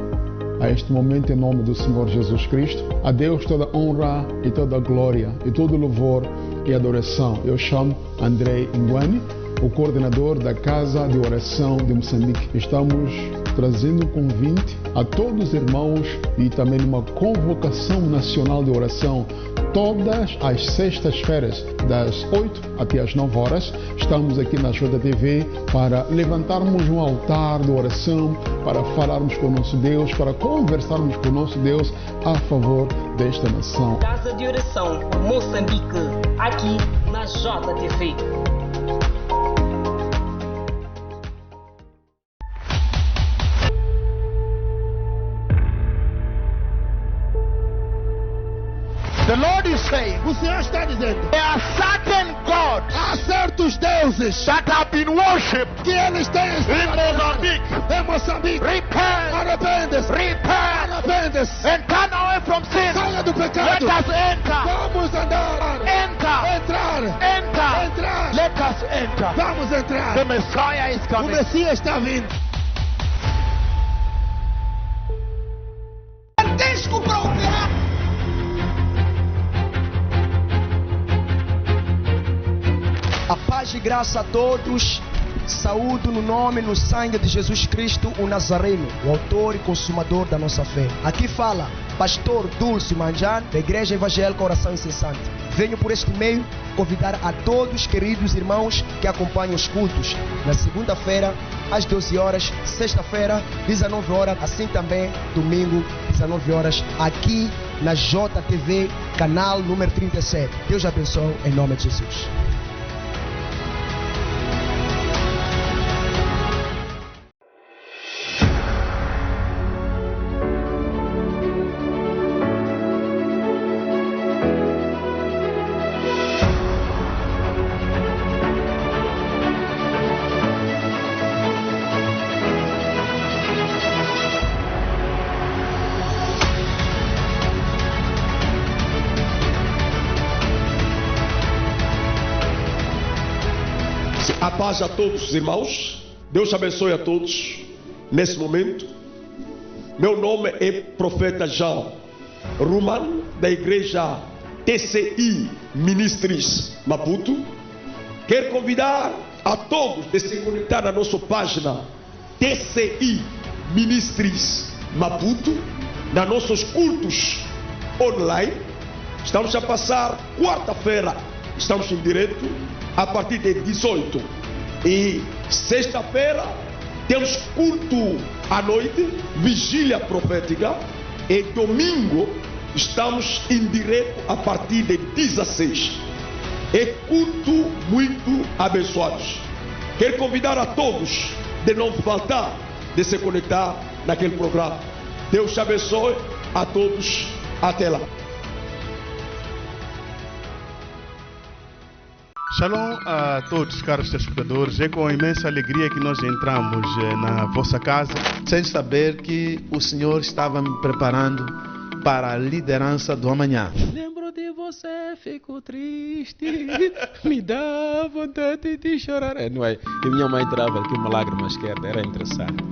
a este momento em nome do Senhor Jesus Cristo. A Deus toda honra e toda glória e todo louvor e adoração. Eu chamo André Nguani, o coordenador da Casa de Oração de Moçambique. Estamos trazendo um convite a todos os irmãos e também uma convocação nacional de oração. Todas as sextas-feiras, das 8 até as 9 horas, estamos aqui na JTV para levantarmos um altar de oração, para falarmos com o nosso Deus, para conversarmos com o nosso Deus a favor desta nação. Casa de Oração Moçambique, aqui na JTV. The Lord is saying, O Senhor está dizendo, there are certain gods há certos deuses that have been worshipped que eles têm in Mozambique. em Moçambique. Repent, Arrepende-se, repent, arrepende-se, and turn away from sin. saia do Let pecado. us enter, Vamos andar, enter, entrar. enter. Let us enter. Vamos entrar. The Messiah is O coming. Messias está vindo. Tens que procurar. A paz e graça a todos. Saúdo no nome e no sangue de Jesus Cristo, o Nazareno, o autor e consumador da nossa fé. Aqui fala Pastor Dulce Manjan, da Igreja Evangélica Oração Incessante. Venho por este meio convidar a todos, queridos irmãos, que acompanham os cultos. Na segunda-feira, às 12 horas, sexta-feira, 19 horas, assim também, domingo, 19 horas, aqui na JTV, canal número 37. Deus abençoe, em nome de Jesus. A paz a todos os irmãos. Deus abençoe a todos nesse momento. Meu nome é Profeta Jean Ruman, da Igreja TCI Ministries Maputo. Quero convidar a todos a se conectar na nossa página TCI Ministries Maputo, nos nossos cultos online. Estamos a passar quarta-feira, estamos em direto a partir de 18. E sexta-feira temos culto à noite, vigília profética. E domingo estamos em direto a partir de 16. É culto muito abençoados. Quero convidar a todos de não faltar, de se conectar naquele programa. Deus te abençoe a todos. Até lá. Shalom a todos, caros telespectadores. É com imensa alegria que nós entramos na vossa casa, sem saber que o Senhor estava me preparando para a liderança do amanhã. Lembro de você, fico triste, me dá vontade de chorar. Não é? E minha mãe trava aqui uma lágrima esquerda, era interessante.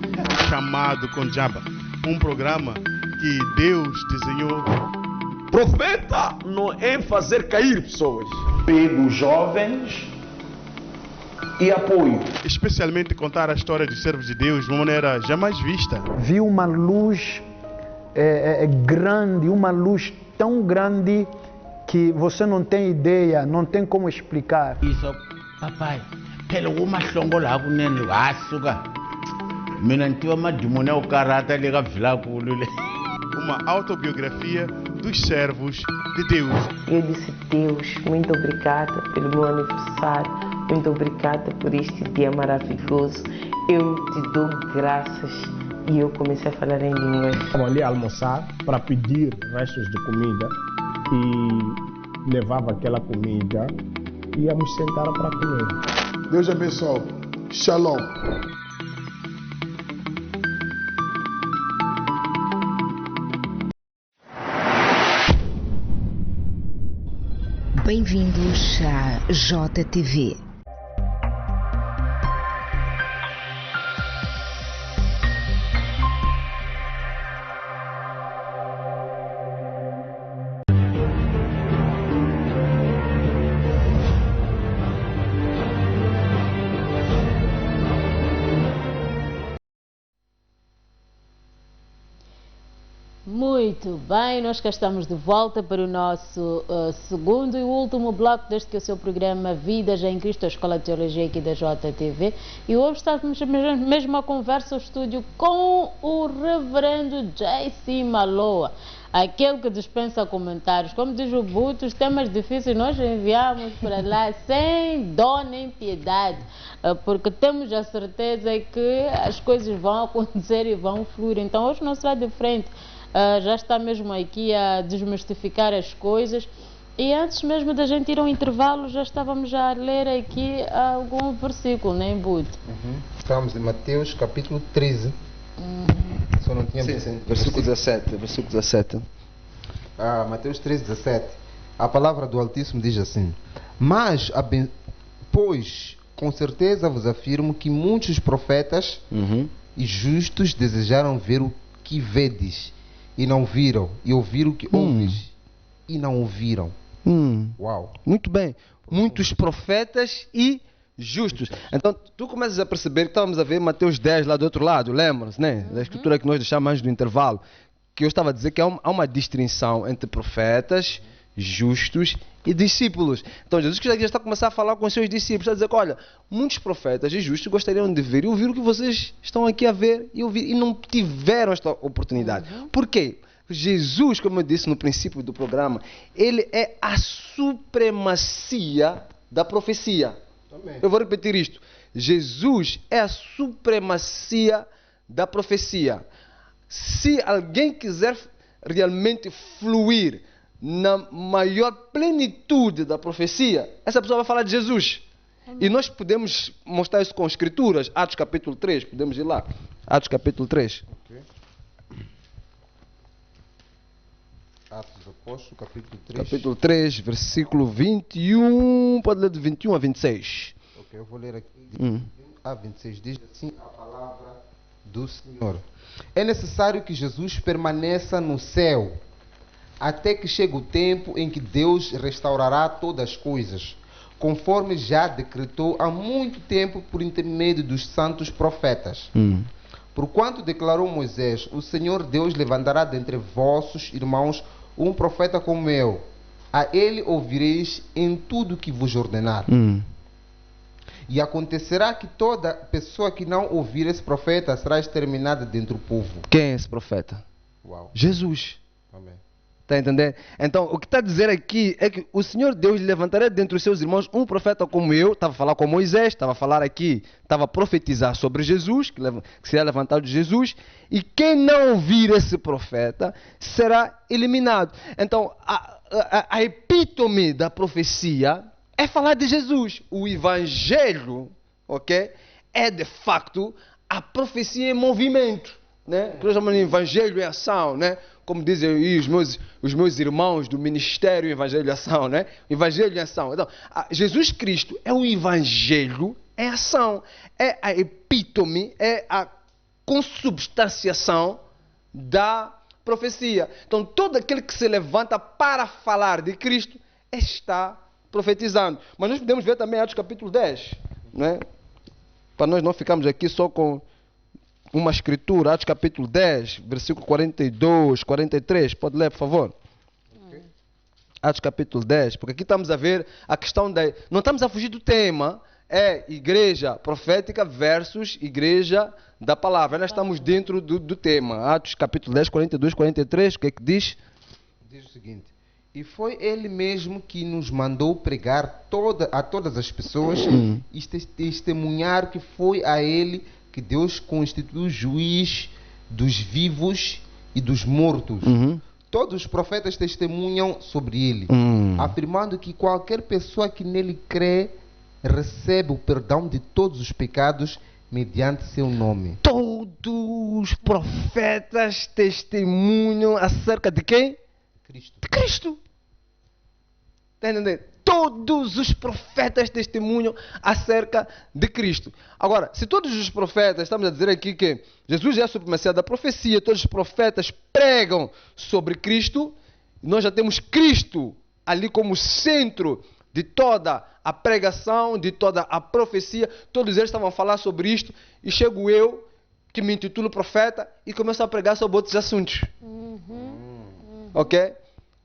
Chamado com Jabba, um programa que Deus desenhou. Profeta não é fazer cair pessoas. Pego jovens e apoio. Especialmente contar a história dos servos de Deus de uma maneira jamais vista. Vi uma luz grande, uma luz tão grande que você não tem ideia, não tem como explicar. Isso, papai, pelo uma songola kunene asuka. Mina ntiva madimone o karata liga vila kulule. Uma autobiografia dos servos de Deus. Eu disse, Deus, muito obrigada pelo meu aniversário, muito obrigada por este dia maravilhoso. Eu te dou graças. E eu comecei a falar em línguas. Estava ali a almoçar para pedir restos de comida e levava aquela comida e íamos sentar para comer. Deus abençoe. Shalom. Bem-vindos à JTV. Muito bem, nós cá estamos de volta para o nosso segundo e último bloco deste que é o seu programa Vidas em Cristo, a Escola de Teologia aqui da JTV. E hoje estamos mesmo a conversa ao estúdio com o reverendo J.C. Maloa, aquele que dispensa comentários. Como diz o Buto, os temas difíceis nós enviamos para lá sem dó nem piedade, porque temos a certeza que as coisas vão acontecer e vão fluir. Então hoje não será diferente. Já está mesmo aqui a desmistificar as coisas. E antes mesmo da gente ir ao intervalo, já estávamos a ler aqui algum versículo, né, Bud? Estamos em Mateus capítulo 13. Só não tinha versículo 17. Mateus 13, 17. A palavra do Altíssimo diz assim: pois com certeza vos afirmo que muitos profetas e justos desejaram ver o que vedes e não viram, e ouvir o que ouves e não ouviram. Uau! Muito bem. Muitos profetas e justos. Então, tu começas a perceber que estávamos a ver Mateus 10 lá do outro lado, lembra-se, né? Da escritura que nós deixamos antes do intervalo, que eu estava a dizer que há uma distinção entre profetas, justos e discípulos. Então, Jesus já está a começar a falar com os seus discípulos, está a dizer que, olha, muitos profetas e justos gostariam de ver e ouvir o que vocês estão aqui a ver e ouvir, e não tiveram esta oportunidade. Por quê? Jesus, como eu disse no princípio do programa, ele é a supremacia da profecia. Também. Eu vou repetir isto. Jesus é a supremacia da profecia. Se alguém quiser realmente fluir na maior plenitude da profecia, essa pessoa vai falar de Jesus. E nós podemos mostrar isso com escrituras. Atos capítulo 3, podemos ir lá. Atos capítulo 3. Okay. Atos dos Apóstolos, capítulo 3. Capítulo 3, versículo 21, pode ler de 21 a 26. Ok, eu vou ler aqui. A 26 diz assim a palavra do Senhor: é necessário que Jesus permaneça no céu, até que chegue o tempo em que Deus restaurará todas as coisas, conforme já decretou há muito tempo por intermédio dos santos profetas. Porquanto declarou Moisés, o Senhor Deus levantará dentre vossos irmãos um profeta como eu. A ele ouvireis em tudo que vos ordenar. E acontecerá que toda pessoa que não ouvir esse profeta será exterminada dentre o povo. Quem é esse profeta? Uau. Jesus. Amém. Está entendendo? Então, o que está a dizer aqui é que o Senhor Deus levantará dentre os seus irmãos um profeta como eu. Estava a falar com Moisés, estava a falar aqui, estava a profetizar sobre Jesus, que será levantado de Jesus. E quem não ouvir esse profeta será eliminado. Então, a epítome da profecia é falar de Jesus. O evangelho, ok? É de facto a profecia em movimento, né? Que nós chamamos de evangelho em ação, né? Como dizem aí os meus irmãos do Ministério Evangelho em Ação, né? Evangelho em ação. Então, Jesus Cristo é o evangelho em ação. É a epítome, é a consubstanciação da profecia. Então, todo aquele que se levanta para falar de Cristo está profetizando. Mas nós podemos ver também Atos capítulo 10, né? Para nós não ficarmos aqui só com uma escritura, Atos capítulo 10, versículo 42, 43. Pode ler, por favor? Atos capítulo 10, porque aqui estamos a ver a questão da... Não estamos a fugir do tema, é igreja profética versus igreja da palavra. Nós estamos dentro do tema. Atos capítulo 10, 42, 43, o que é que diz? Diz o seguinte: e foi ele mesmo que nos mandou pregar a todas as pessoas e testemunhar que foi a ele que Deus constituiu juiz dos vivos e dos mortos. Todos os profetas testemunham sobre ele, afirmando que qualquer pessoa que nele crê recebe o perdão de todos os pecados mediante seu nome. Todos os profetas testemunham acerca de quem? Cristo. De Cristo. Está entendendo? Todos os profetas testemunham acerca de Cristo. Agora, se todos os profetas, estamos a dizer aqui que Jesus é a supremacia da profecia, todos os profetas pregam sobre Cristo, nós já temos Cristo ali como centro de toda a pregação, de toda a profecia, todos eles estavam a falar sobre isto, e chego eu, que me intitulo profeta, e começo a pregar sobre outros assuntos. Ok?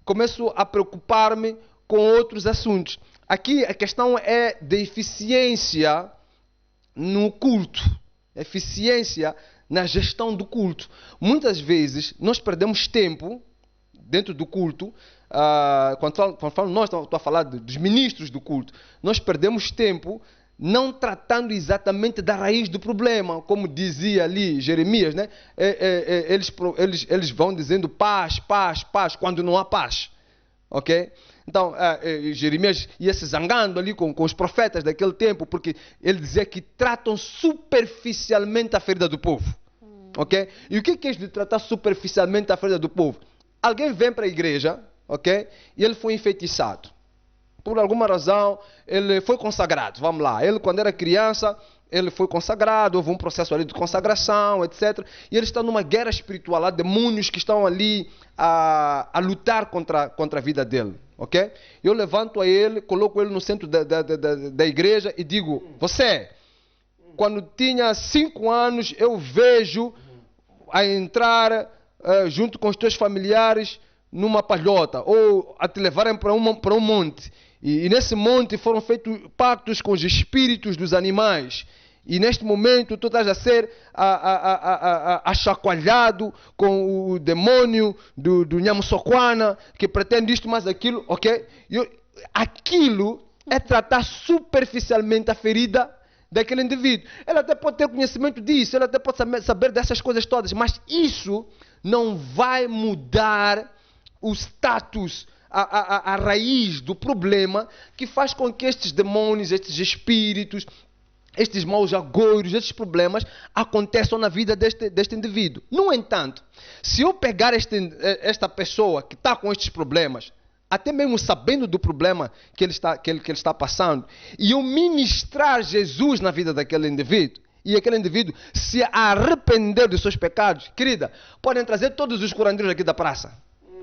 Começo a preocupar-me com outros assuntos. Aqui a questão é de eficiência no culto, eficiência na gestão do culto. Muitas vezes nós perdemos tempo dentro do culto. Quando falo nós, estou a falar dos ministros do culto. Nós perdemos tempo não tratando exatamente da raiz do problema, como dizia ali Jeremias, né? Eles vão dizendo paz, paz, paz, quando não há paz. Ok? Então, Jeremias ia se zangando ali com os profetas daquele tempo, porque ele dizia que tratam superficialmente a ferida do povo. Ok? E o que é isso de tratar superficialmente a ferida do povo? Alguém vem para a igreja, ok? E ele foi enfeitiçado. Por alguma razão, ele foi consagrado. Vamos lá. Ele, quando era criança, ele foi consagrado, houve um processo ali de consagração, etc. E ele está numa guerra espiritual. Há demônios que estão ali a lutar contra a vida dele. Ok? Eu levanto a ele, coloco ele no centro da igreja e digo: você, quando tinha 5 anos, eu vejo a entrar junto com os teus familiares numa palhota, ou a te levarem para um monte. E nesse monte foram feitos pactos com os espíritos dos animais. E neste momento tu estás a ser achacoalhado com o demônio do Nhamusoquana, que pretende isto mais aquilo, ok? Aquilo é tratar superficialmente a ferida daquele indivíduo. Ele até pode ter conhecimento disso, ele até pode saber dessas coisas todas, mas isso não vai mudar o status, a raiz do problema que faz com que estes demônios, estes espíritos, estes maus agouros, estes problemas aconteçam na vida deste indivíduo. No entanto, se eu pegar esta pessoa que está com estes problemas, até mesmo sabendo do problema que ele está passando, e eu ministrar Jesus na vida daquele indivíduo, e aquele indivíduo se arrepender dos seus pecados, querida, podem trazer todos os curandeiros aqui da praça.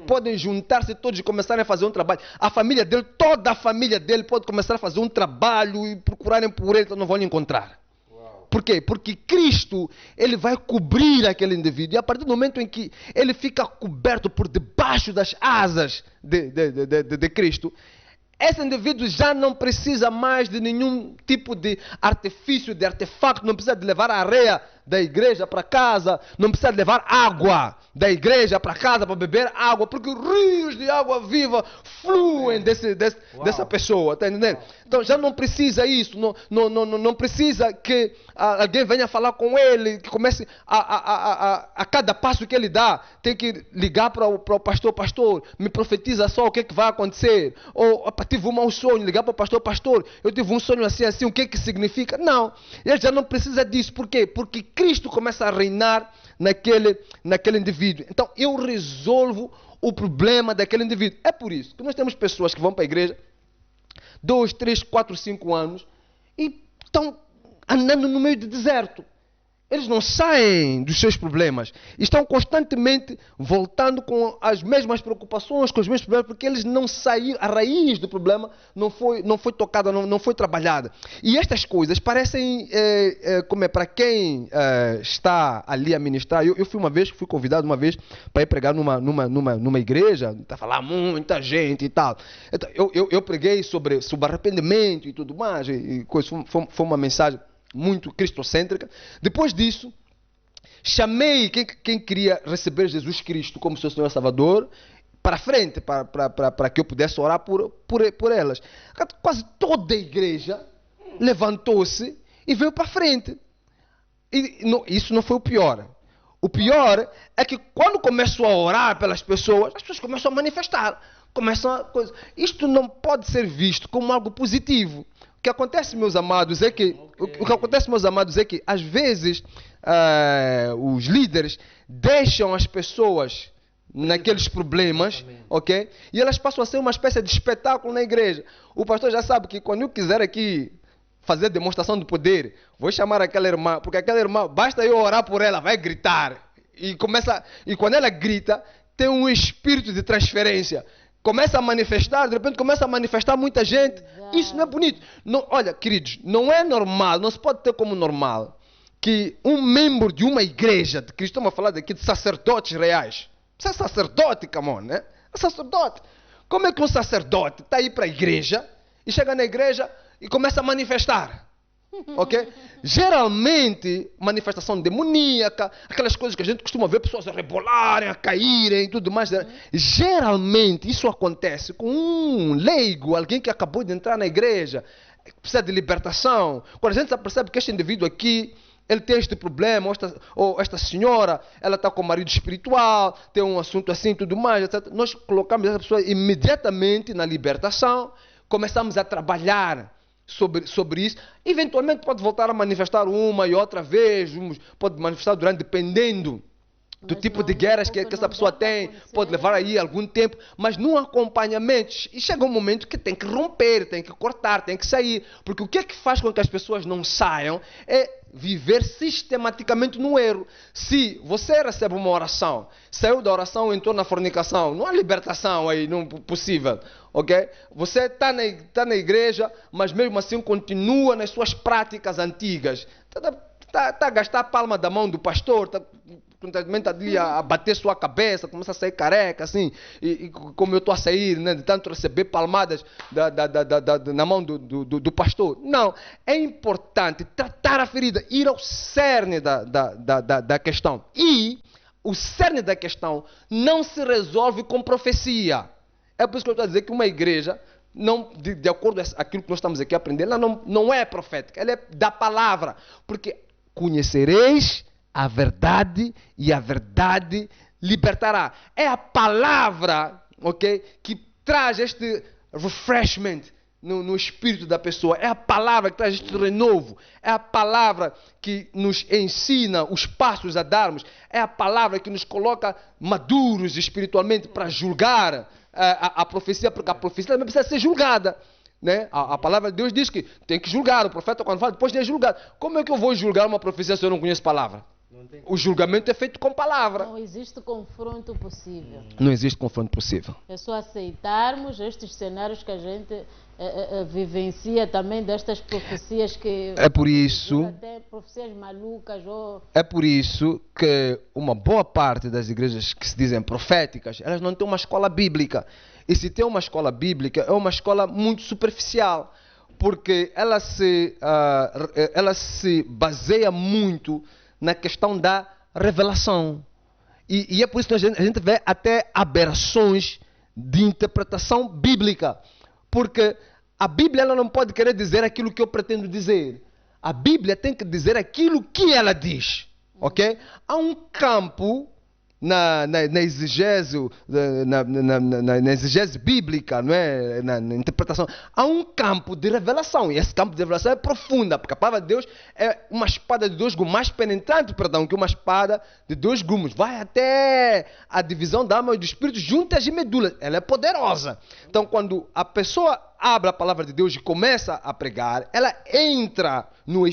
Podem juntar-se todos e começarem a fazer um trabalho. A família dele, toda a família dele pode começar a fazer um trabalho e procurarem por ele, então não vão encontrar. Por quê? Porque Cristo, ele vai cobrir aquele indivíduo. E a partir do momento em que ele fica coberto por debaixo das asas de Cristo, esse indivíduo já não precisa mais de nenhum tipo de artifício, de artefacto, não precisa de levar a areia da igreja para casa, não precisa de levar água da igreja para casa para beber água, porque rios de água viva fluem dessa pessoa, está entendendo? Então já não precisa isso, não precisa que alguém venha falar com ele, que comece a cada passo que ele dá, tem que ligar para o pastor, me profetiza só o que vai acontecer, ou tive um mau sonho, ligar para o pastor, eu tive um sonho assim, o que significa? Não, ele já não precisa disso, por quê? Porque Cristo começa a reinar naquele indivíduo. Então eu resolvo o problema daquele indivíduo. É por isso que nós temos pessoas que vão para a igreja 2, 3, 4, 5 anos e estão andando no meio do deserto. Eles não saem dos seus problemas. Estão constantemente voltando com as mesmas preocupações, com os mesmos problemas, porque eles não saíram, a raiz do problema não foi tocada, não foi trabalhada. E estas coisas parecem, como é, para quem está ali a ministrar, eu fui convidado uma vez para ir pregar numa igreja, estava lá muita gente e tal. Então, eu preguei sobre arrependimento e tudo mais, foi uma mensagem muito cristocêntrica. Depois disso, chamei quem queria receber Jesus Cristo como seu Senhor e Salvador para frente, para que eu pudesse orar por elas. Quase toda a igreja levantou-se e veio para frente. E isso não foi o pior. O pior é que quando começou a orar pelas pessoas, as pessoas começam a manifestar. Isto não pode ser visto como algo positivo. O que acontece, meus amados, é que às vezes os líderes deixam as pessoas naqueles problemas, ok? E elas passam a ser uma espécie de espetáculo na igreja. O pastor já sabe que quando eu quiser aqui fazer demonstração de poder, vou chamar aquela irmã, porque aquela irmã, basta eu orar por ela, vai gritar. E quando ela grita, tem um espírito de transferência. Começa a manifestar, de repente começa a manifestar muita gente. Isso não é bonito. Não, olha, queridos, não é normal, não se pode ter como normal que um membro de uma igreja, que estamos a falar daqui de sacerdotes reais. Você é sacerdote, come on, né? É sacerdote. Como é que um sacerdote está aí para a igreja e chega na igreja e começa a manifestar? Ok? Geralmente, manifestação demoníaca, aquelas coisas que a gente costuma ver pessoas a rebolarem, a caírem e tudo mais. Geralmente, isso acontece com um leigo, alguém que acabou de entrar na igreja, precisa de libertação. Quando a gente percebe que este indivíduo aqui, ele tem este problema, ou esta senhora, ela está com o marido espiritual, tem um assunto assim e tudo mais, etc. Nós colocamos essa pessoa imediatamente na libertação, começamos a trabalhar sobre isso. Eventualmente pode voltar a manifestar uma e outra vez, pode manifestar dependendo do tipo de guerras que essa pessoa tem, pode levar aí algum tempo, mas num acompanhamento, e chega um momento que tem que romper, tem que cortar, tem que sair, porque o que é que faz com que as pessoas não saiam é viver sistematicamente no erro. Se você recebe uma oração, saiu da oração, entrou na fornicação, não há libertação aí, não possível, ok? Você está na igreja, mas mesmo assim continua nas suas práticas antigas, está a gastar a palma da mão do pastor, está constantemente ali a bater sua cabeça, começa a sair careca, assim, e como eu estou a sair, né, de tanto receber palmadas na mão do pastor. Não, é importante tratar a ferida, ir ao cerne da questão. E o cerne da questão não se resolve com profecia. É por isso que eu estou a dizer que uma igreja, não, de acordo com aquilo que nós estamos aqui a aprender, ela não é profética, ela é da palavra, porque conhecereis a verdade e a verdade libertará. É a palavra, ok, que traz este refreshment no espírito da pessoa. É a palavra que traz este renovo. É a palavra que nos ensina os passos a darmos. É a palavra que nos coloca maduros espiritualmente para julgar a profecia, porque a profecia também precisa ser julgada. Né? A palavra de Deus diz que tem que julgar. O profeta, quando fala, depois de julgar. Como é que eu vou julgar uma profecia se eu não conheço a palavra? O julgamento é feito com palavra. Não existe confronto possível. Não existe confronto possível. É só aceitarmos estes cenários que a gente vivencia também, destas profecias que... É por isso... Até profecias malucas ou... É por isso que uma boa parte das igrejas que se dizem proféticas, elas não têm uma escola bíblica. E se tem uma escola bíblica, é uma escola muito superficial. Porque ela se baseia muito na questão da revelação. E é por isso que a gente vê até aberrações de interpretação bíblica. Porque a Bíblia ela não pode querer dizer aquilo que eu pretendo dizer. A Bíblia tem que dizer aquilo que ela diz. Ok? Há um campo na exegese, na exegese bíblica, não é? Na interpretação, há um campo de revelação, e esse campo de revelação é profunda, porque a palavra de Deus é uma espada de dois gumes, mais penetrante, que uma espada de dois gumes, vai até a divisão da alma e do espírito, juntas e medulas, ela é poderosa. Então, quando a pessoa abre a palavra de Deus e começa a pregar, ela entra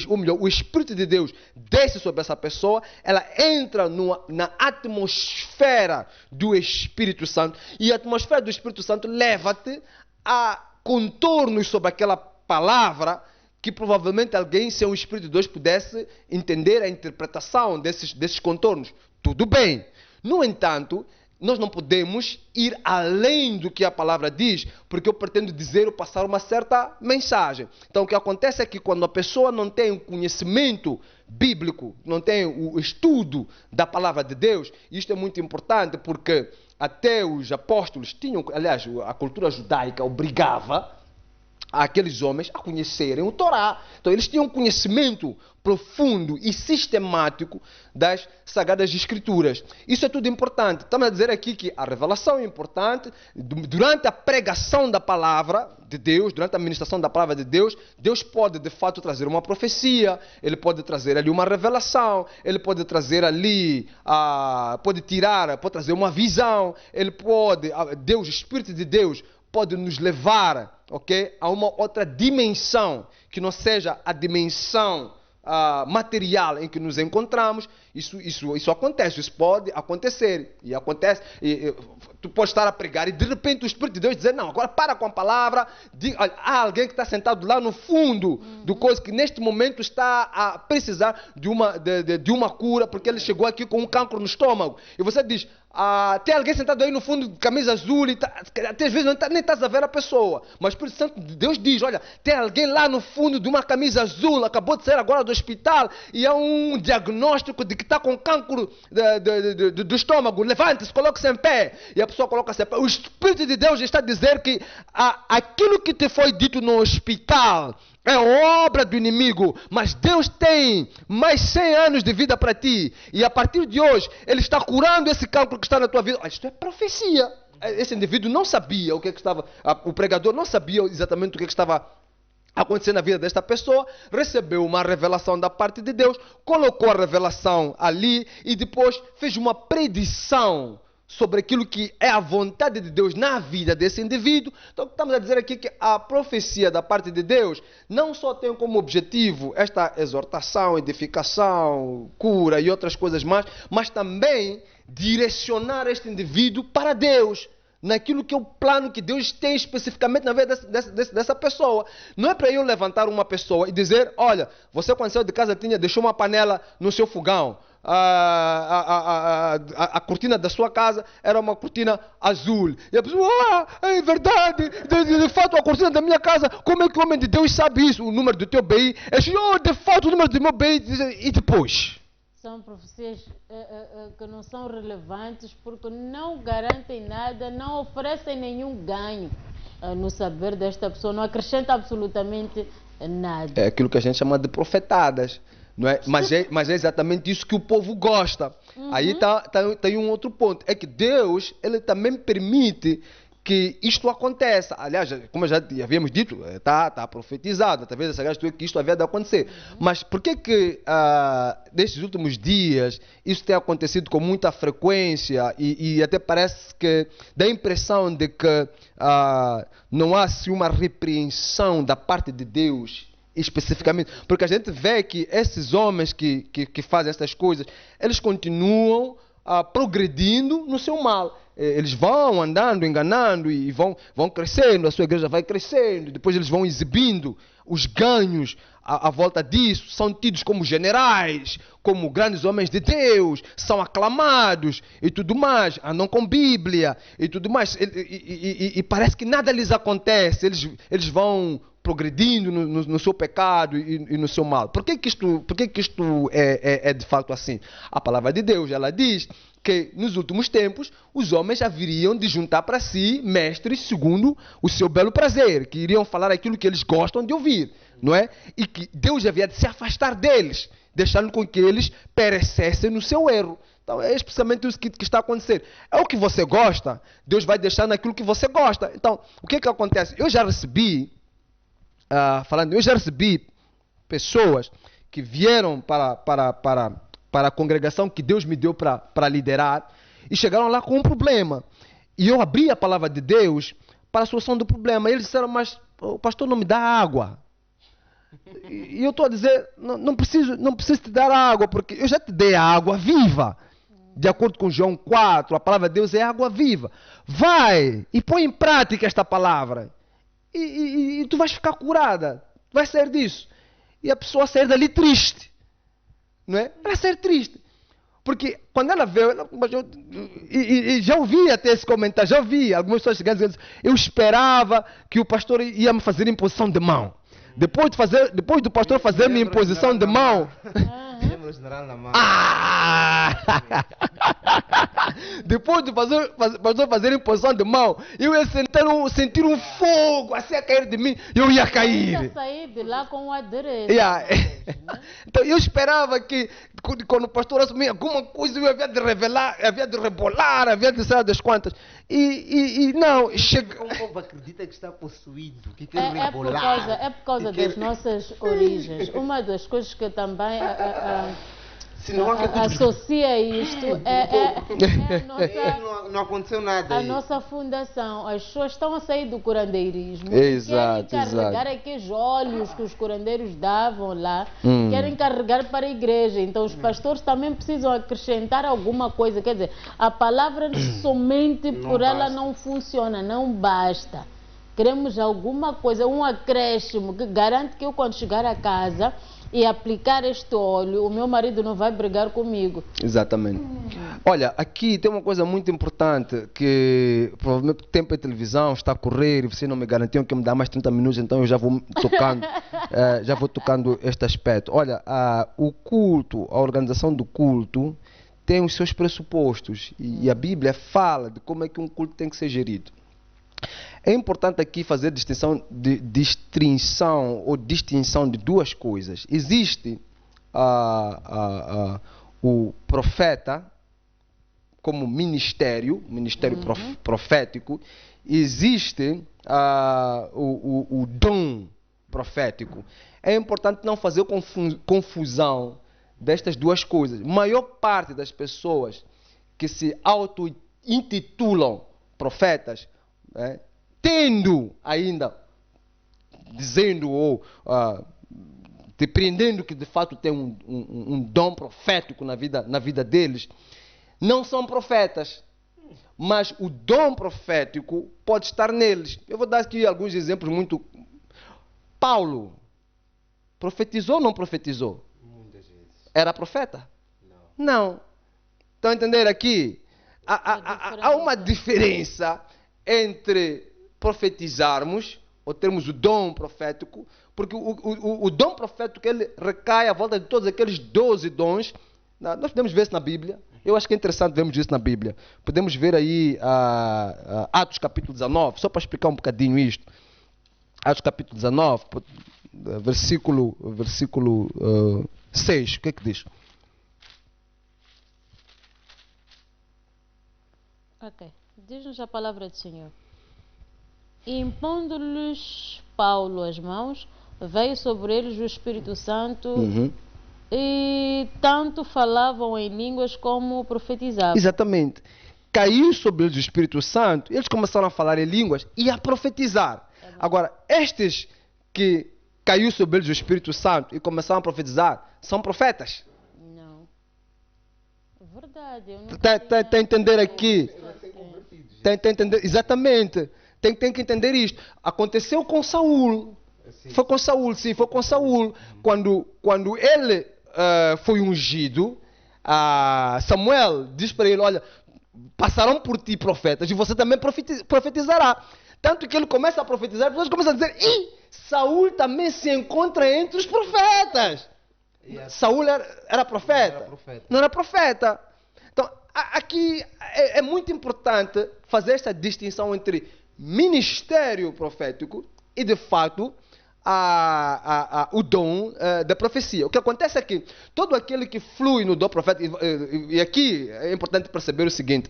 ou melhor, o Espírito de Deus desce sobre essa pessoa, ela entra na atmosfera do Espírito Santo, e a atmosfera do Espírito Santo leva-te a contornos sobre aquela palavra que provavelmente alguém, sem o Espírito de Deus, pudesse entender a interpretação desses contornos. Tudo bem. No entanto, nós não podemos ir além do que a palavra diz, porque eu pretendo dizer ou passar uma certa mensagem. Então, o que acontece é que quando a pessoa não tem o conhecimento bíblico, não tem o estudo da palavra de Deus, isto é muito importante, porque até os apóstolos tinham, aliás, a cultura judaica obrigava aqueles homens a conhecerem o Torá. Então, eles tinham conhecimento profundo e sistemático das Sagradas Escrituras. Isso é tudo importante. Estamos a dizer aqui que a revelação é importante. Durante a pregação da palavra de Deus, durante a ministração da palavra de Deus, Deus pode, de fato, trazer uma profecia, Ele pode trazer ali uma revelação, Ele pode trazer ali, pode trazer uma visão, Ele pode, Deus, o Espírito de Deus, pode nos levar, ok, a uma outra dimensão, que não seja a dimensão material em que nos encontramos. Isso acontece, isso pode acontecer, e acontece, tu pode estar a pregar e de repente o Espírito de Deus dizer, não, agora para com a palavra, há alguém que está sentado lá no fundo do coisa, que neste momento está a precisar de uma cura, porque ele chegou aqui com um cancro no estômago, e você diz, tem alguém sentado aí no fundo de camisa azul, e até às vezes nem estás a ver a pessoa, mas o Espírito Santo de Deus diz, olha, tem alguém lá no fundo de uma camisa azul, acabou de sair agora do hospital, e há um diagnóstico de que está com cancro do estômago, levante-se, coloque-se em pé, e a pessoa coloca-se em pé. O Espírito de Deus está a dizer que aquilo que te foi dito no hospital é obra do inimigo, mas Deus tem mais 100 anos de vida para ti, e a partir de hoje Ele está curando esse cancro que está na tua vida. Isto é profecia. Esse indivíduo não sabia o que estava, o pregador não sabia exatamente o que estava acontecendo na vida desta pessoa, recebeu uma revelação da parte de Deus, colocou a revelação ali e depois fez uma predição sobre aquilo que é a vontade de Deus na vida desse indivíduo. Então, estamos a dizer aqui que a profecia da parte de Deus não só tem como objetivo esta exortação, edificação, cura e outras coisas mais, mas também direcionar este indivíduo para Deus, naquilo que é o plano que Deus tem especificamente na vida dessa pessoa. Não é para eu levantar uma pessoa e dizer, olha, você quando saiu de casa deixou uma panela no seu fogão, a cortina da sua casa era uma cortina azul, e a pessoa, é verdade, de fato a cortina da minha casa, como é que o homem de Deus sabe isso? O número do teu BI, de fato o número do meu BI, e depois? São profecias que não são relevantes, porque não garantem nada, não oferecem nenhum ganho no saber desta pessoa, não acrescenta absolutamente nada. É aquilo que a gente chama de profetadas, não é? Mas é exatamente isso que o povo gosta. Aí tem um outro ponto, é que Deus, Ele também permite que isto aconteça. Aliás, como já havíamos dito, está profetizado, talvez essa gaja que isto havia de acontecer. Mas por que nestes últimos dias isso tem acontecido com muita frequência e até parece que dá a impressão de que não há assim uma repreensão da parte de Deus especificamente, porque a gente vê que esses homens que fazem essas coisas, eles continuam progredindo no seu mal. Eles vão andando, enganando e vão crescendo, a sua igreja vai crescendo, depois eles vão exibindo os ganhos à volta disso, são tidos como generais, como grandes homens de Deus, são aclamados e tudo mais, andam com Bíblia e tudo mais, e parece que nada lhes acontece, eles vão progredindo no seu pecado e no seu mal. Por que isto é de fato assim? A palavra de Deus, ela diz que nos últimos tempos os homens haveriam de juntar para si mestres segundo o seu belo prazer, que iriam falar aquilo que eles gostam de ouvir, não é? E que Deus havia de se afastar deles, deixando com que eles perecessem no seu erro. Então é especialmente isso que está acontecendo. É o que você gosta, Deus vai deixar naquilo que você gosta. Então, o que acontece? Eu já recebi pessoas que vieram para a congregação que Deus me deu para liderar e chegaram lá com um problema. E eu abri a palavra de Deus para a solução do problema. E eles disseram, mas o pastor não me dá água. E eu estou a dizer, não preciso te dar água, porque eu já te dei a água viva. De acordo com João 4, a palavra de Deus é água viva. Vai e põe em prática esta palavra. E tu vais ficar curada. Tu vais sair disso. E a pessoa sair dali triste. Não é? Ela ser triste. Porque quando ela veio, e já ouvi até esse comentário, já ouvi algumas pessoas chegando e dizendo, eu esperava que o pastor ia me fazer imposição de mão. Depois do pastor fazer minha imposição de mão. Depois do pastor fazer imposição de mão, eu ia sentir um fogo assim a cair de mim, eu ia cair. Eu ia sair de lá com o adereço. Então eu esperava que quando o pastor assumia alguma coisa, eu havia de revelar, havia de rebolar, havia de ser das quantas. E não, chega. O povo acredita que está possuído, que quer rebolar. É por causa das nossas origens. Uma das coisas que também associa isto não aconteceu nada. A nossa fundação. As pessoas estão a sair do curandeirismo. Exato, querem carregar aqueles óleos que os curandeiros davam lá, querem carregar para a igreja. Então os pastores também precisam acrescentar alguma coisa. Quer dizer, a palavra somente por ela não funciona, não basta. Queremos alguma coisa, um acréscimo que garante que eu, quando chegar a casa e aplicar este óleo, o meu marido não vai brigar comigo. Exatamente. Olha, aqui tem uma coisa muito importante, que provavelmente o tempo de televisão está a correr e vocês não me garantiam que eu me dá mais 30 minutos, então eu já vou tocando este aspecto. Olha, o culto, a organização do culto tem os seus pressupostos e a Bíblia fala de como é que um culto tem que ser gerido. É importante aqui fazer distinção de duas coisas. Existe o profeta como ministério profético. Existe o dom profético. É importante não fazer confusão destas duas coisas. A maior parte das pessoas que se auto-intitulam profetas, tendo ainda, dizendo ou depreendendo que de fato tem um dom profético na vida deles, não são profetas, mas o dom profético pode estar neles. Eu vou dar aqui alguns exemplos muito. Paulo profetizou ou não profetizou? Muitas vezes. Era profeta? Não. Estão a entender aqui? Há uma diferença entre profetizarmos, ou termos o dom profético, porque o dom profético ele recai à volta de todos aqueles 12 dons. Nós podemos ver isso na Bíblia. Eu acho que é interessante vermos isso na Bíblia. Podemos ver aí Atos capítulo 19, só para explicar um bocadinho isto. Atos capítulo 19, versículo 6, o que é que diz? Ok. Diz-nos a palavra do Senhor. Impondo-lhes Paulo as mãos, veio sobre eles o Espírito Santo e tanto falavam em línguas como profetizavam. Exatamente. Caiu sobre eles o Espírito Santo, eles começaram a falar em línguas e a profetizar. Agora, estes que caiu sobre eles o Espírito Santo e começaram a profetizar, são profetas. Não. É verdade. Eu não Tem que entender aqui. Tem que entender, exatamente. Tem que entender isto. Aconteceu com Saul. Foi com Saul, sim, foi com Saul. Quando ele foi ungido, Samuel diz para ele, olha, passarão por ti profetas e você também profetizará. Tanto que ele começa a profetizar, as pessoas começam a dizer, Saul também se encontra entre os profetas. Saul era profeta? Não era profeta. Então, aqui é muito importante fazer esta distinção entre ministério profético e, de fato, o dom da profecia. O que acontece é que todo aquele que flui no dom profético, e aqui é importante perceber o seguinte,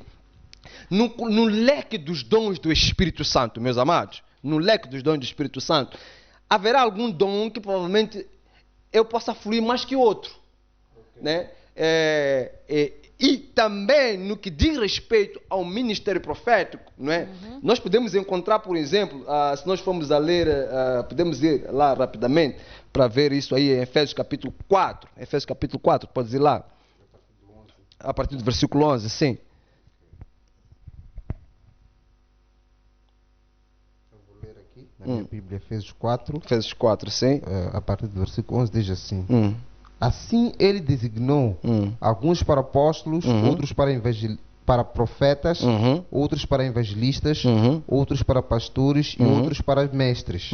no leque dos dons do Espírito Santo, meus amados, no leque dos dons do Espírito Santo, haverá algum dom que provavelmente eu possa fluir mais que outro. Né? E também no que diz respeito ao ministério profético, não é? Nós podemos encontrar, por exemplo, se nós formos a ler, podemos ir lá rapidamente para ver isso aí em Efésios capítulo 4. Efésios capítulo 4, pode ir lá. A partir do versículo 11, sim. Eu vou ler aqui na minha Bíblia, Efésios 4. Efésios 4, sim. A partir do versículo 11 diz assim. Assim ele designou alguns para apóstolos, outros para profetas, outros para evangelistas, outros para pastores e outros para mestres,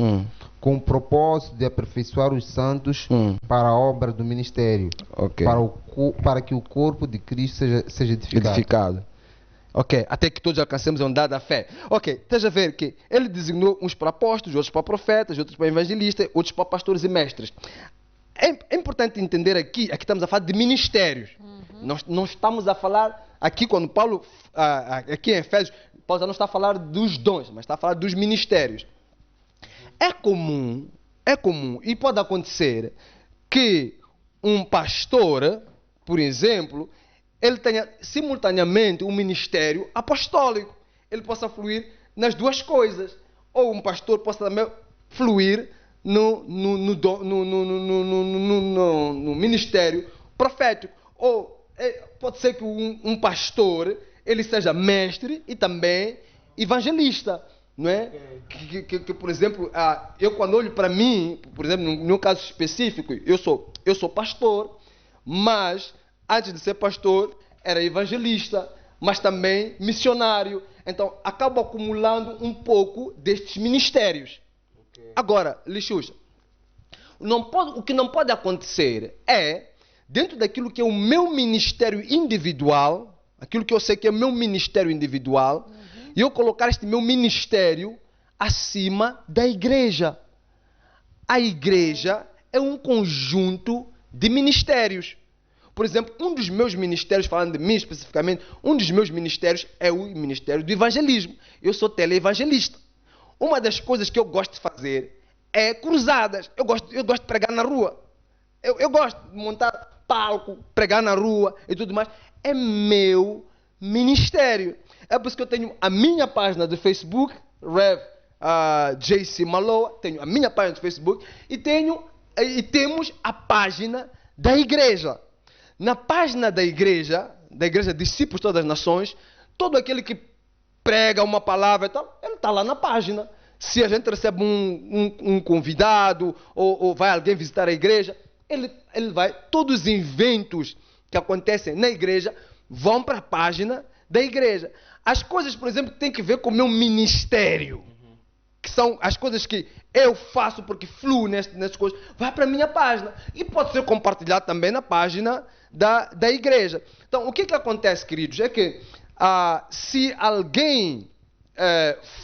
com o propósito de aperfeiçoar os santos para a obra do ministério, para que o corpo de Cristo seja edificado. Ok, até que todos alcancemos a unidade da fé. Ok, esteja a ver que ele designou uns para apóstolos, outros para profetas, outros para evangelistas, outros para pastores e mestres. É importante entender aqui estamos a falar de ministérios. Nós não estamos a falar, aqui quando Paulo, aqui em Efésios, Paulo já não está a falar dos dons, mas está a falar dos ministérios. É comum, e pode acontecer que um pastor, por exemplo, ele tenha simultaneamente um ministério apostólico. Ele possa fluir nas duas coisas. Ou um pastor possa também fluir no ministério profético. Ou pode ser que um pastor ele seja mestre e também evangelista, não é? Que por exemplo, eu quando olho para mim, por exemplo, no meu caso específico, eu sou pastor, mas antes de ser pastor era evangelista, mas também missionário. Então acabo acumulando um pouco destes ministérios. Agora, Lixuxa, o que não pode acontecer é, dentro daquilo que é o meu ministério individual, aquilo que eu sei que é o meu ministério individual, e eu colocar este meu ministério acima da igreja. A igreja é um conjunto de ministérios. Por exemplo, um dos meus ministérios, falando de mim especificamente, um dos meus ministérios é o ministério do evangelismo. Eu sou teleevangelista. Uma das coisas que eu gosto de fazer é cruzadas. Eu gosto de pregar na rua. Eu gosto de montar palco, pregar na rua e tudo mais. É meu ministério. É por isso que eu tenho a minha página do Facebook, Rev JC Maloa, tenho a minha página do Facebook e temos a página da igreja. Na página da igreja Discípulos de Todas as Nações, todo aquele que prega uma palavra e tal, ele está lá na página. Se a gente recebe um convidado ou vai alguém visitar a igreja, ele vai. Todos os eventos que acontecem na igreja vão para a página da igreja. As coisas, por exemplo, que têm que ver com o meu ministério, que são as coisas que eu faço porque fluo nessas coisas, vai para a minha página. E pode ser compartilhado também na página da igreja. Então, o que acontece, queridos, é que se alguém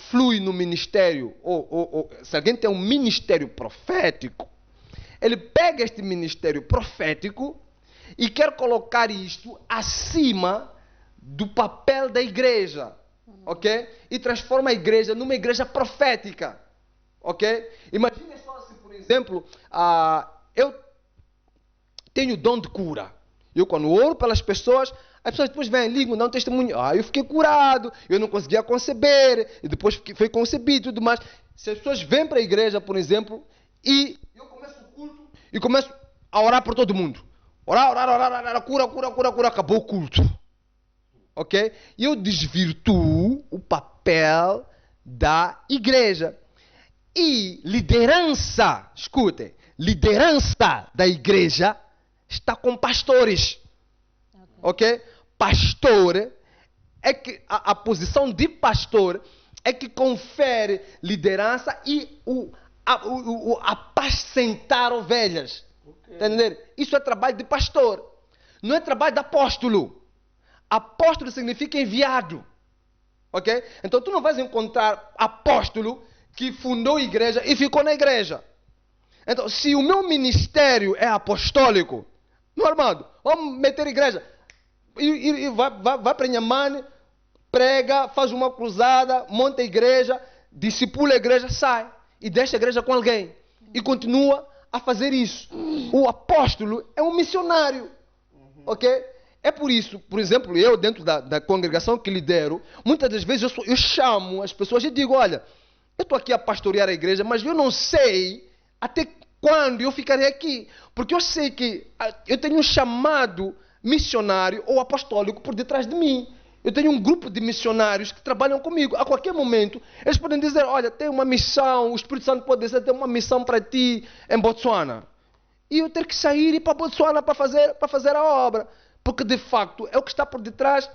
flui no ministério, ou se alguém tem um ministério profético, ele pega este ministério profético e quer colocar isto acima do papel da igreja, ok? E transforma a igreja numa igreja profética, ok? Imagine só se, por exemplo, eu tenho o dom de cura. Eu, quando oro pelas pessoas, as pessoas depois vêm, ligam, dão um testemunho. Eu fiquei curado, eu não conseguia conceber, e depois foi concebido e tudo mais. Se as pessoas vêm para a igreja, por exemplo, e eu e começo a orar por todo mundo. Orar, cura, acabou o culto. Ok? E eu desvirtuo o papel da igreja. E liderança, escutem, liderança da igreja está com pastores. Ok? Pastor é que a posição de pastor é que confere liderança e apacentar ovelhas. Entender? Isso é trabalho de pastor. Não é trabalho de apóstolo. Apóstolo significa enviado. Ok? Então tu não vais encontrar apóstolo que fundou a igreja e ficou na igreja. Então, se o meu ministério é apostólico, meu irmão, vamos meter igreja. E vai para Inhamane, prega, faz uma cruzada, monta a igreja, discipula a igreja, sai. E deixa a igreja com alguém. E continua a fazer isso. O apóstolo é um missionário. Ok? É por isso, por exemplo, eu dentro da congregação que lidero, muitas das vezes eu chamo as pessoas e digo, olha, eu estou aqui a pastorear a igreja, mas eu não sei até quando eu ficarei aqui. Porque eu sei que eu tenho um chamado missionário ou apostólico por detrás de mim. Eu tenho um grupo de missionários que trabalham comigo. A qualquer momento, eles podem dizer, olha, tem uma missão, o Espírito Santo pode dizer, tem uma missão para ti em Botsuana. E eu ter que sair e ir para Botsuana para fazer a obra. Porque, de facto, é o que está por detrás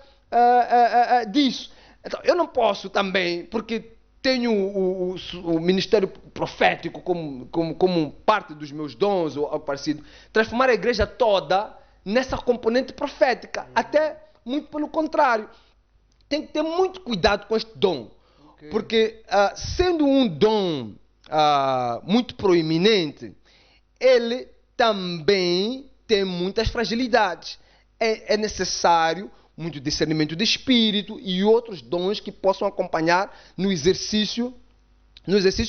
disso. Então, eu não posso também, porque tenho o ministério profético como parte dos meus dons ou algo parecido, transformar a igreja toda nessa componente profética. Até muito pelo contrário. Tem que ter muito cuidado com este dom. Okay. Porque, sendo um dom muito proeminente, ele também tem muitas fragilidades. É necessário muito discernimento de espírito e outros dons que possam acompanhar no exercício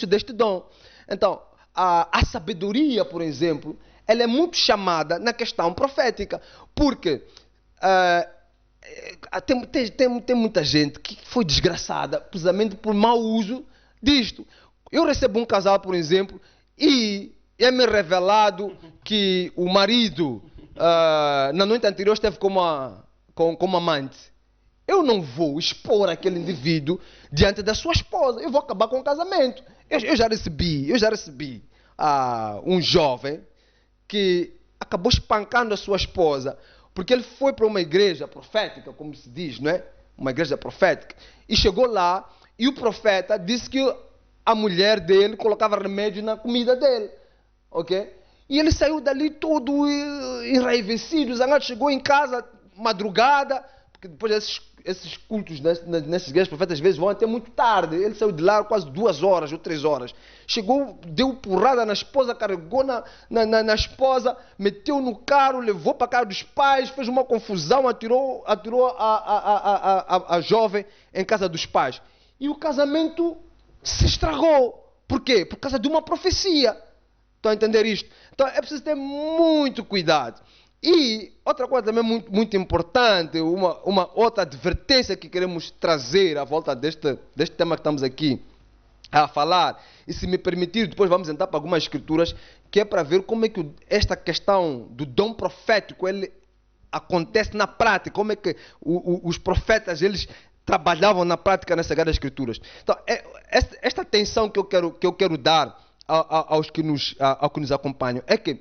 deste dom. Então, a sabedoria, por exemplo, ela é muito chamada na questão profética, porque tem muita gente que foi desgraçada precisamente por mau uso disto. Eu recebo um casal, por exemplo, e é-me revelado que o marido na noite anterior esteve como amante. Eu não vou expor aquele indivíduo diante da sua esposa. Eu vou acabar com o casamento. Eu já recebi um jovem que acabou espancando a sua esposa porque ele foi para uma igreja profética, como se diz, não é? Uma igreja profética. E chegou lá e o profeta disse que a mulher dele colocava remédio na comida dele. Ok? E ele saiu dali todo enraivecido. Zangado chegou em casa madrugada, porque depois esses cultos nessas igrejas profetas às vezes vão até muito tarde. Ele saiu de lá quase 2 horas ou 3 horas. Chegou, deu porrada na esposa, carregou na esposa, meteu no carro, levou para a casa dos pais, fez uma confusão, atirou a jovem em casa dos pais. E o casamento se estragou. Por quê? Por causa de uma profecia. Estão a entender isto? Então é preciso ter muito cuidado. E outra coisa também muito importante, uma outra advertência que queremos trazer à volta deste tema que estamos aqui a falar, e se me permitir, depois vamos entrar para algumas escrituras, que é para ver como é que esta questão do dom profético ele acontece na prática, como é que os profetas eles trabalhavam na prática nessas Sagradas Escrituras. Então, esta atenção que eu quero dar aos que nos acompanham é que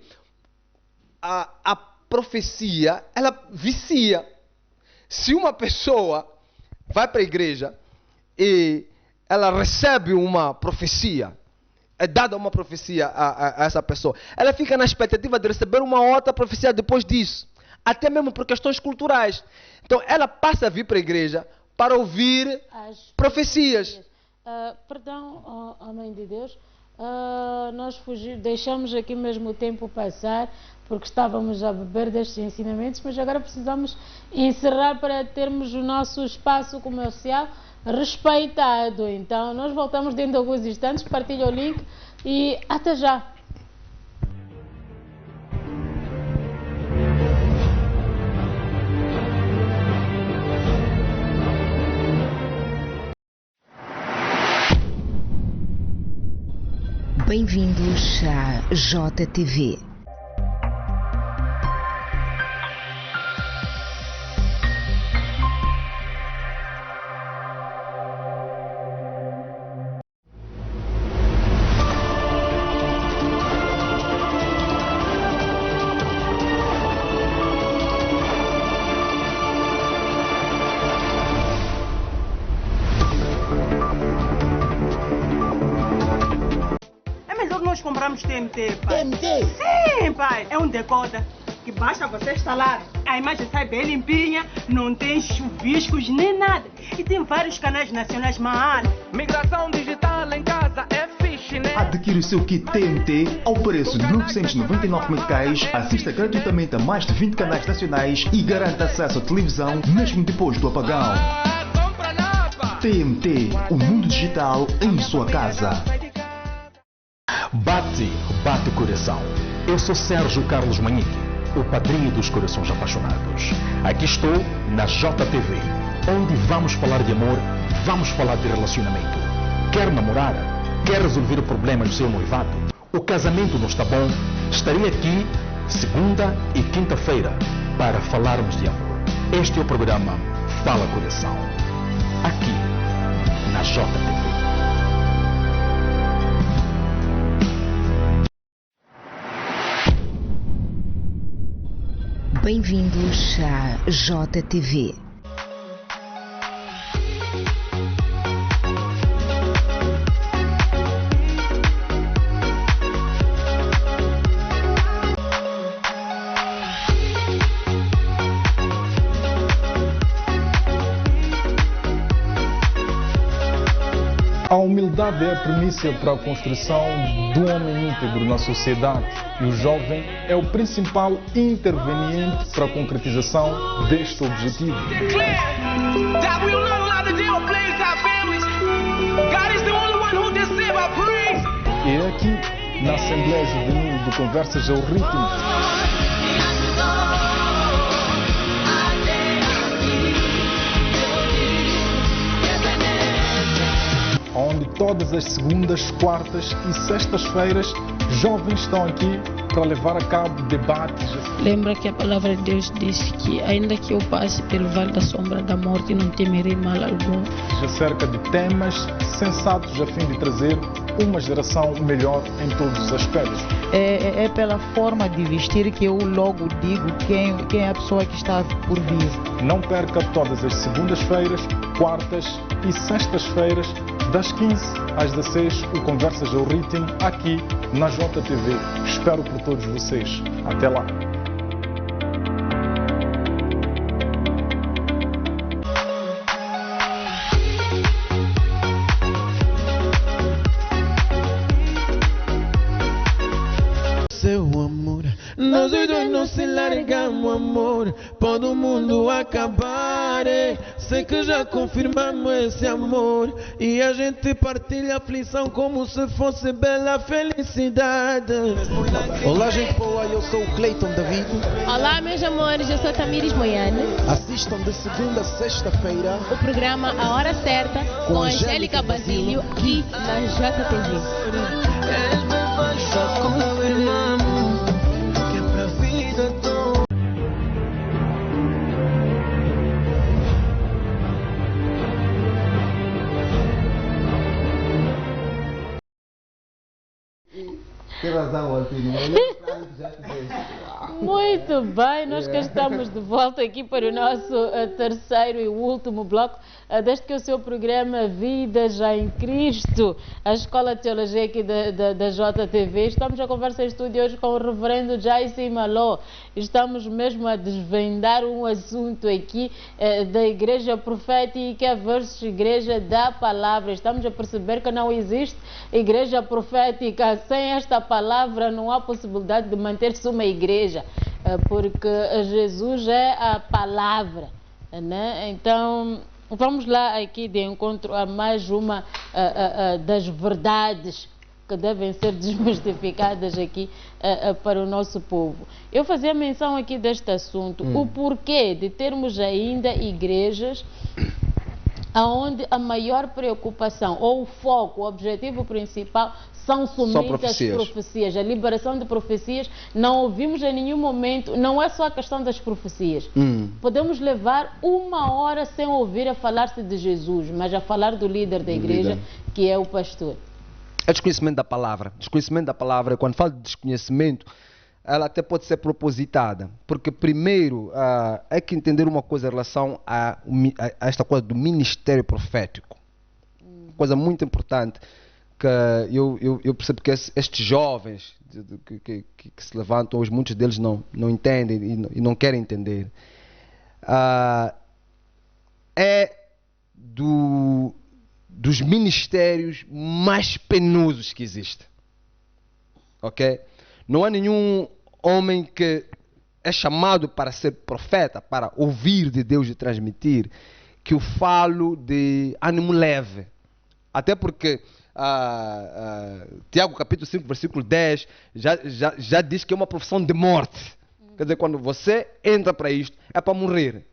a profecia, ela vicia. Se uma pessoa vai para a igreja e ela recebe uma profecia, é dada uma profecia a essa pessoa, ela fica na expectativa de receber uma outra profecia depois disso, até mesmo por questões culturais. Então ela passa a vir para a igreja para ouvir profecias. Perdão, Mãe de Deus, nós deixamos aqui mesmo o tempo passar, porque estávamos a beber destes ensinamentos, mas agora precisamos encerrar para termos o nosso espaço comercial respeitado. Então, nós voltamos dentro de alguns instantes, partilha o link e até já! Bem-vindos à JTV. nós compramos TMT, pai. TMT? Sim, pai. É um decoder que basta você instalar. A imagem sai bem limpinha, não tem chuviscos nem nada. E tem vários canais nacionais, mano. Migração digital em casa é fixe, né? Adquire o seu kit TMT ao preço de 999 meticais, assista gratuitamente a mais de 20 canais nacionais e garanta acesso à televisão mesmo depois do apagão. TMT, o mundo digital em sua casa. Bate o coração. Eu sou Sérgio Carlos Manique, o padrinho dos corações apaixonados. Aqui estou na JTV, onde vamos falar de amor, vamos falar de relacionamento. Quer namorar? Quer resolver problemas do seu noivado? O casamento não está bom? Estarei aqui segunda e quinta-feira para falarmos de amor. Este é o programa Fala Coração, aqui na JTV. Bem-vindos à JTV. A humildade é a premissa para a construção do homem íntegro na sociedade e o jovem é o principal interveniente para a concretização deste objetivo. E é aqui, na Assembleia Juvenil de Conversas ao Ritmo, onde todas as segundas, quartas e sextas-feiras jovens estão aqui para levar a cabo debates. Lembra que a palavra de Deus diz que ainda que eu passe pelo vale da sombra da morte, não temerei mal algum. Acerca de temas sensatos a fim de trazer uma geração melhor em todos os aspectos. É pela forma de vestir que eu logo digo quem é a pessoa que está por vir. Não perca todas as segundas-feiras, quartas e sextas-feiras, das 15 às 16, o Conversas ao Ritmo, aqui na JTV. Espero por todos vocês. Até lá. Seu amor, nós dois não se largamos, amor. Pode o mundo acabar, sei que já confirmamos esse amor. E a gente partilha a aflição como se fosse bela felicidade. Olá, gente boa, eu sou o Cleiton David. Olá, meus amores, eu sou Tamires Moiane. Assistam de segunda a sexta-feira o programa A Hora Certa com Angélica Basílio aqui na JTV. Tem razão, Altino. Muito bem, nós cá estamos de volta aqui para o nosso terceiro e último bloco deste que é o seu programa Vida Já em Cristo, a Escola de Teologia aqui da JTV. Estamos a conversar em estúdio hoje com o reverendo Jaisi Maló. Estamos mesmo a desvendar um assunto aqui da Igreja Profética versus Igreja da Palavra. Estamos a perceber que não existe Igreja Profética sem esta palavra, não há possibilidade de manter-se uma igreja, porque Jesus é a palavra, né? Então vamos lá aqui de encontro a mais uma das verdades que devem ser desmistificadas aqui para o nosso povo. Eu fazia menção aqui deste assunto, o porquê de termos ainda igrejas onde a maior preocupação ou o foco, o objetivo principal são somente as profecias, a liberação de profecias. Não ouvimos em nenhum momento, não é só a questão das profecias. Podemos levar uma hora sem ouvir a falar-se de Jesus, mas a falar do líder da igreja, que é o pastor. É desconhecimento da palavra. Desconhecimento da palavra, quando falo de desconhecimento, ela até pode ser propositada, porque primeiro é que entender uma coisa em relação a esta coisa do ministério profético. Coisa muito importante, que eu percebo que estes jovens que se levantam hoje, muitos deles não entendem e não querem entender. É dos ministérios mais penosos que existem. Ok? Não há nenhum homem que é chamado para ser profeta, para ouvir de Deus e transmitir, que eu falo de ânimo leve. Até porque Tiago capítulo 5, versículo 10 já diz que é uma profissão de morte. Quer dizer, quando você entra para isto, é para morrer.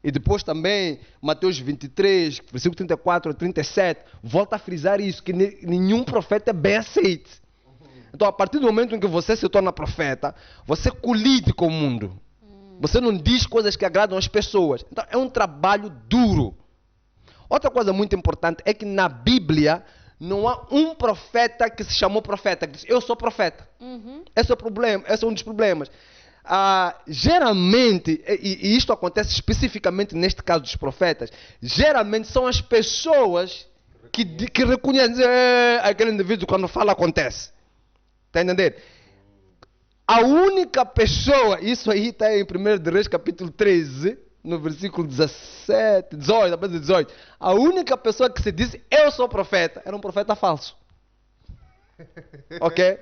E depois também, Mateus 23, versículo 34 a 37, volta a frisar isso, que nenhum profeta é bem aceito. Então, a partir do momento em que você se torna profeta, você colide com o mundo. Você não diz coisas que agradam as pessoas. Então, é um trabalho duro. Outra coisa muito importante é que na Bíblia não há um profeta que se chamou profeta, que disse, eu sou profeta. Esse é o problema, esse é um dos problemas. Geralmente, e isto acontece especificamente neste caso dos profetas, geralmente são as pessoas que reconhecem aquele indivíduo quando fala acontece. Está a entender? A única pessoa, isso aí está em 1 de Reis capítulo 13, no versículo 17, 18, depois de 18. A única pessoa que se disse, eu sou profeta, era um profeta falso. Ok?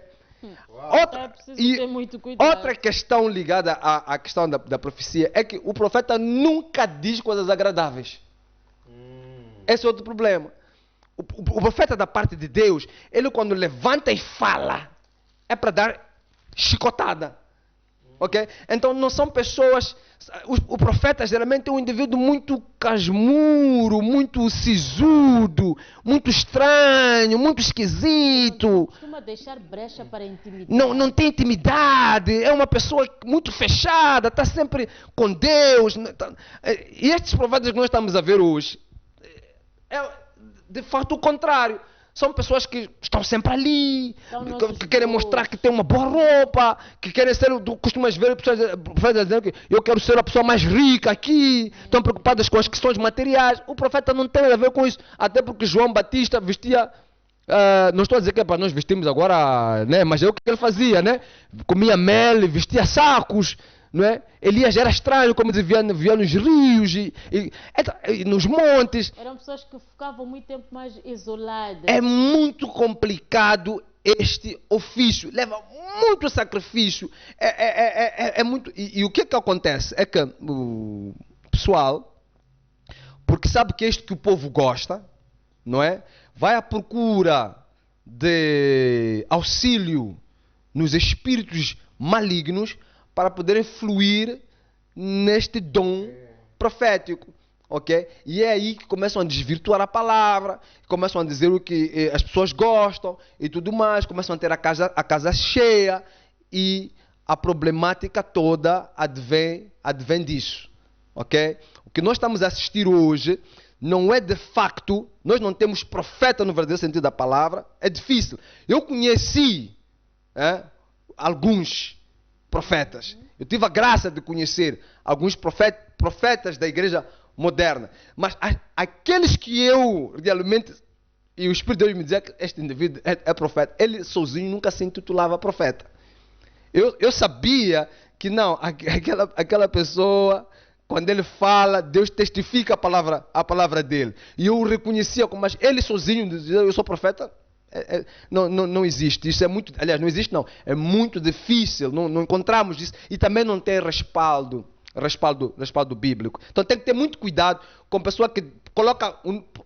Outra questão ligada à questão da profecia é que o profeta nunca diz coisas agradáveis. Esse é outro problema. O profeta da parte de Deus, ele quando levanta e fala, é para dar chicotada. Ok? Então não são pessoas. O profeta geralmente é um indivíduo muito casmuro, muito sisudo, muito estranho, muito esquisito. Costuma deixar brecha para intimidade. Não tem intimidade, é uma pessoa muito fechada, está sempre com Deus. E estes profetas que nós estamos a ver hoje, é de fato o contrário. São pessoas que estão sempre ali, que querem mostrar que tem uma boa roupa, que querem ser, costumas ver profetas dizendo que eu quero ser a pessoa mais rica aqui, estão preocupadas com as questões materiais. O profeta não tem nada a ver com isso, até porque João Batista vestia, não estou a dizer que é para nós vestirmos agora, né? Mas é o que ele fazia, né? Comia mel, vestia sacos, não é? Elias era estranho, como vivia nos rios e nos montes. Eram pessoas que ficavam muito tempo mais isoladas. É muito complicado este ofício, leva muito sacrifício. É muito. E o que acontece? É que o pessoal, porque sabe que é isto que o povo gosta, não é? Vai à procura de auxílio nos espíritos malignos para poderem fluir neste dom profético, ok? E é aí que começam a desvirtuar a palavra, começam a dizer o que as pessoas gostam e tudo mais, começam a ter a casa cheia e a problemática toda advém disso, ok? O que nós estamos a assistir hoje não é de facto, nós não temos profeta no verdadeiro sentido da palavra, é difícil. Eu conheci alguns profetas. Eu tive a graça de conhecer alguns profetas da igreja moderna. Mas aqueles que eu realmente... E o Espírito de Deus me dizia que este indivíduo é profeta. Ele sozinho nunca se intitulava profeta. Eu sabia que não, aquela pessoa, quando ele fala, Deus testifica a palavra dele. E eu o reconhecia como, mas ele sozinho dizia, eu sou profeta. Não existe, isso é muito, aliás, não existe não, é muito difícil, não encontramos isso e também não tem respaldo bíblico. Então tem que ter muito cuidado com a pessoa que coloca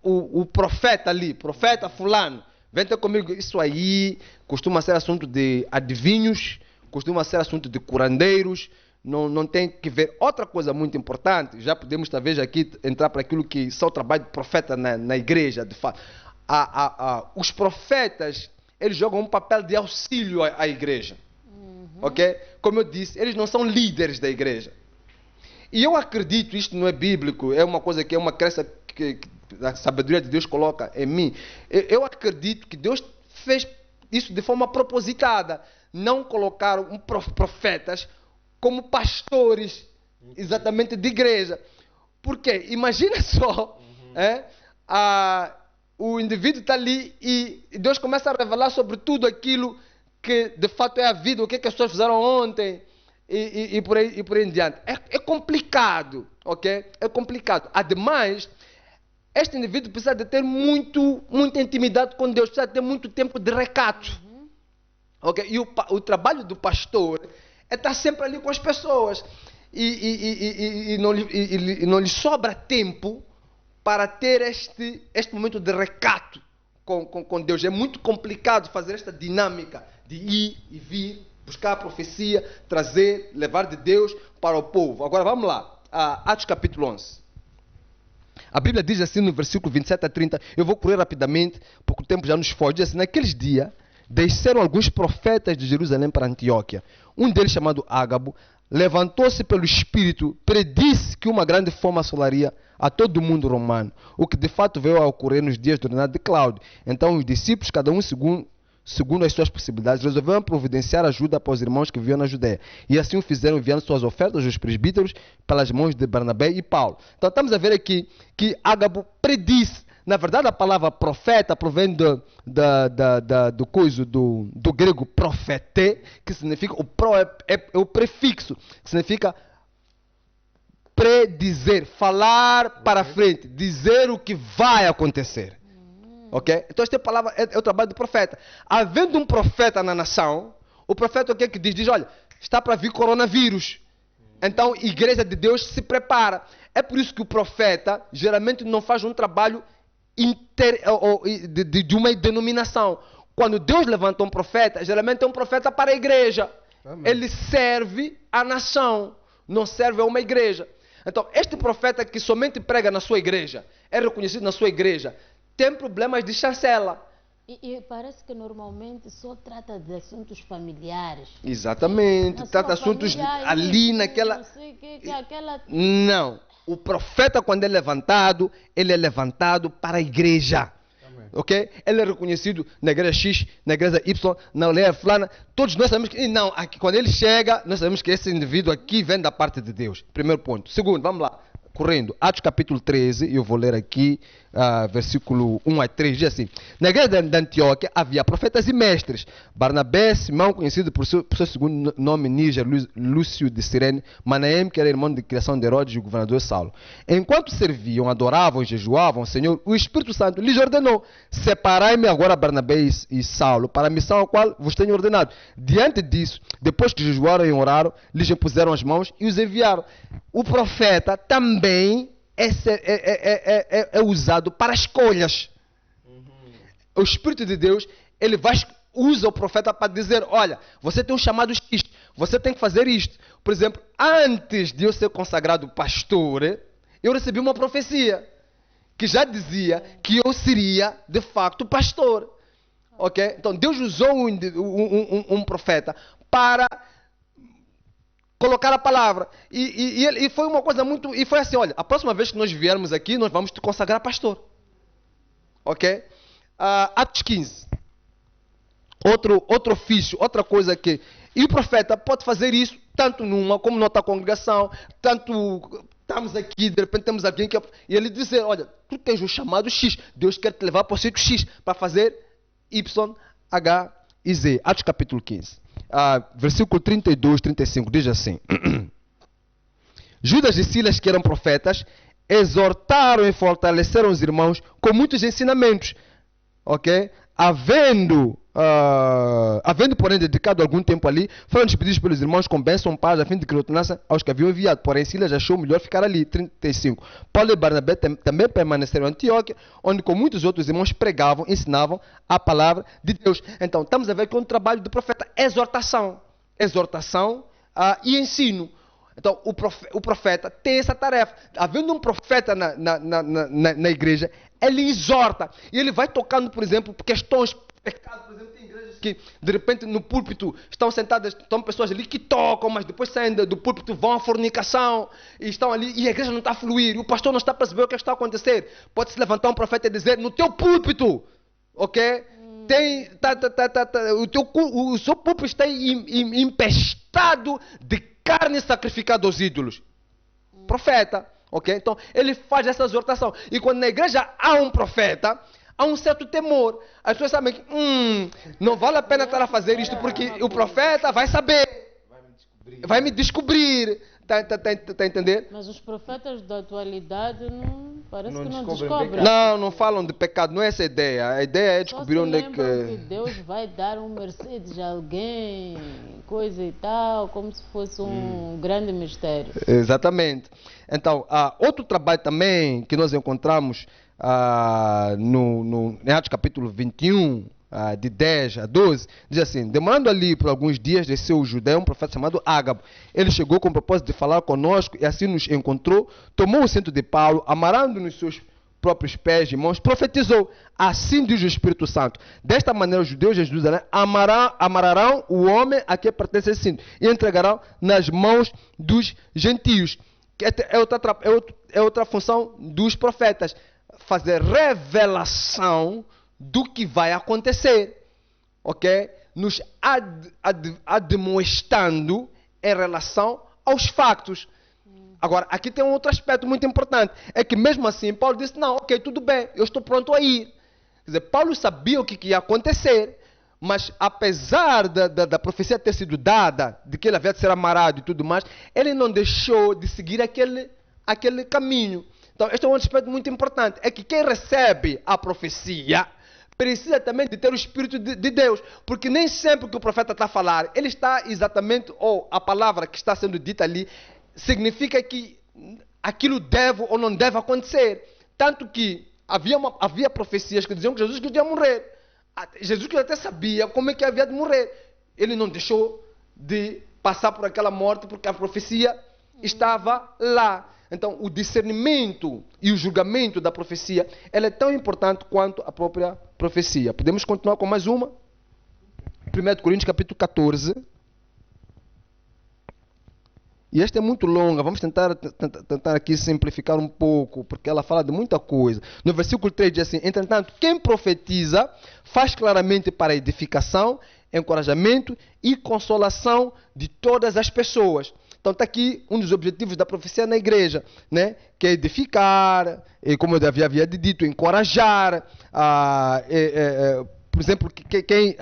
o profeta ali, profeta fulano, vem ter comigo, isso aí costuma ser assunto de adivinhos, costuma ser assunto de curandeiros, não tem que ver. Outra coisa muito importante, já podemos talvez aqui entrar para aquilo que são o trabalho de profeta na igreja, de fato. Os profetas, eles jogam um papel de auxílio à igreja. Ok? Como eu disse, eles não são líderes da igreja. E eu acredito, isto não é bíblico, é uma coisa que é uma crença que a sabedoria de Deus coloca em mim. Eu acredito que Deus fez isso de forma propositada. Não colocaram profetas como pastores, exatamente de igreja. Porque, imagina só, o indivíduo está ali e Deus começa a revelar sobre tudo aquilo que de fato é a vida, o que as pessoas fizeram ontem e por aí em diante. É complicado, ok? É complicado. Ademais, este indivíduo precisa de ter muita intimidade com Deus, precisa ter muito tempo de recato. Okay? E o trabalho do pastor é estar sempre ali com as pessoas. E não lhe sobra tempo para ter este momento de recato com Deus. É muito complicado fazer esta dinâmica de ir e vir, buscar a profecia, trazer, levar de Deus para o povo. Agora vamos lá, Atos capítulo 11. A Bíblia diz assim no versículo 27 a 30, eu vou correr rapidamente, porque o tempo já nos foge. Diz assim, naqueles dias, desceram alguns profetas de Jerusalém para Antioquia. Um deles, chamado Ágabo, levantou-se pelo Espírito, predisse que uma grande fome assolaria a todo o mundo romano, o que de fato veio a ocorrer nos dias do reinado de Cláudio. Então os discípulos, cada um segundo as suas possibilidades, resolveram providenciar ajuda para os irmãos que viviam na Judéia. E assim o fizeram, enviando suas ofertas aos presbíteros pelas mãos de Barnabé e Paulo. Então estamos a ver aqui que Ágabo predisse. Na verdade, a palavra profeta provém do grego profete, que significa, o pro é o prefixo, que significa predizer, falar para frente, dizer o que vai acontecer. Ok? Então esta palavra é o trabalho do profeta. Havendo um profeta na nação, o profeta o que é que diz? Diz, olha, está para vir coronavírus. Então a igreja de Deus se prepara. É por isso que o profeta geralmente não faz um trabalho de uma denominação. Quando Deus levanta um profeta, geralmente é um profeta para a igreja. Amém. Ele serve a nação, não serve a uma igreja. Então, este profeta que somente prega na sua igreja, é reconhecido na sua igreja, tem problemas de chancela. E parece que normalmente só trata de assuntos familiares. Exatamente, trata assuntos ali naquela... Não sei aquela... Não. O profeta, quando é levantado, ele é levantado para a igreja. Amém. Ok? Ele é reconhecido na igreja X, na igreja Y, na aldeia fulana. Todos nós sabemos que... Não, aqui, quando ele chega, nós sabemos que esse indivíduo aqui vem da parte de Deus. Primeiro ponto. Segundo, vamos lá. Correndo. Atos capítulo 13, eu vou ler aqui, versículo 1 a 3, diz assim. Na igreja de Antioquia havia profetas e mestres. Barnabé, Simão, conhecido por seu segundo nome Níger, Lúcio de Cirene, Manaém, que era irmão de criação de Herodes, e o governador Saulo. Enquanto serviam, adoravam, jejuavam, Senhor, o Espírito Santo lhes ordenou, separai-me agora Barnabé e Saulo, para a missão a qual vos tenho ordenado. Diante disso, depois que jejuaram e oraram, lhes impuseram as mãos e os enviaram. O profeta também é usado para escolhas. O Espírito de Deus, ele usa o profeta para dizer, olha, você tem um chamado X, você tem que fazer isto. Por exemplo, antes de eu ser consagrado pastor, eu recebi uma profecia que já dizia que eu seria, de facto, pastor. Ok? Então, Deus usou um profeta para colocar a palavra. E foi uma coisa muito... E foi assim, olha, a próxima vez que nós viermos aqui, nós vamos te consagrar pastor. Ok? Atos 15. Outro ofício, outra coisa que... E o profeta pode fazer isso, tanto numa como noutra congregação, tanto... Estamos aqui, de repente temos alguém que... E ele dizer, olha, tu tens o chamado X, Deus quer te levar para o sítio X, para fazer Y, H e Z. Atos capítulo 15. Versículo 32, 35, diz assim. Judas e Silas, que eram profetas, exortaram e fortaleceram os irmãos com muitos ensinamentos. Ok? Havendo, porém, dedicado algum tempo ali, foram despedidos pelos irmãos com bênção, paz, a fim de que retornassem aos que haviam enviado. Porém, Silas achou melhor ficar ali. 35. Paulo e Barnabé também permaneceram em Antioquia, onde com muitos outros irmãos pregavam, ensinavam a palavra de Deus. Então, estamos a ver que é um trabalho do profeta, exortação e ensino. Então, o profeta tem essa tarefa. Havendo um profeta na igreja, ele exorta. E ele vai tocando, por exemplo, questões, pecados. Por exemplo, tem igrejas que, de repente, no púlpito, estão sentadas, estão pessoas ali que tocam, mas depois saem do púlpito, vão à fornicação, e estão ali, e a igreja não está a fluir, e o pastor não está a perceber o que está a acontecer. Pode-se levantar um profeta e dizer, no teu púlpito, ok? O seu púlpito está empestado de carne sacrificada aos ídolos. Profeta, ok? Então, ele faz essa exortação. E quando na igreja há um profeta, há um certo temor. As pessoas sabem que não vale a pena estar a fazer isto porque o profeta vai saber, vai me descobrir. Tá entendendo? Mas os profetas da atualidade parece que não descobrem descobrem. Não falam de pecado, não é essa a ideia. A ideia é descobrir onde é que Deus vai dar um Mercedes a alguém, coisa e tal, como se fosse um grande mistério. Exatamente. Então, outro trabalho também que nós encontramos em Atos capítulo 21, de 10 a 12, diz assim: demorando ali por alguns dias, desceu o judeu, um profeta chamado Ágabo. Ele chegou com o propósito de falar conosco e assim nos encontrou, tomou o cinto de Paulo, amarrando nos seus próprios pés e mãos, profetizou: assim diz o Espírito Santo, desta maneira os judeus de Jerusalém amarrarão o homem a quem pertence esse cinto e entregarão nas mãos dos gentios. É outra função dos profetas, fazer revelação do que vai acontecer, ok? Nos admoestando em relação aos factos. Agora, aqui tem um outro aspecto muito importante, é que mesmo assim Paulo disse: não, ok, tudo bem, eu estou pronto a ir. Quer dizer, Paulo sabia o que ia acontecer, mas apesar da profecia ter sido dada, de que ele havia de ser amarrado e tudo mais, ele não deixou de seguir aquele caminho. Então, este é um aspecto muito importante, é que quem recebe a profecia precisa também de ter o Espírito de Deus, porque nem sempre que o profeta está a falar, ele está exatamente, ou a palavra que está sendo dita ali, significa que aquilo deve ou não deve acontecer. Tanto que havia profecias que diziam que Jesus ia morrer. Jesus até sabia como é que havia de morrer. Ele não deixou de passar por aquela morte porque a profecia estava lá. Então, o discernimento e o julgamento da profecia, ela é tão importante quanto a própria profecia. Podemos continuar com mais uma? 1 Coríntios capítulo 14. E esta é muito longa, vamos tentar aqui simplificar um pouco, porque ela fala de muita coisa. No versículo 3 diz assim: entretanto, quem profetiza faz claramente para edificação, encorajamento e consolação de todas as pessoas. Então está aqui um dos objetivos da profecia na igreja, né? Que é edificar, como eu havia dito, encorajar. Por exemplo, quem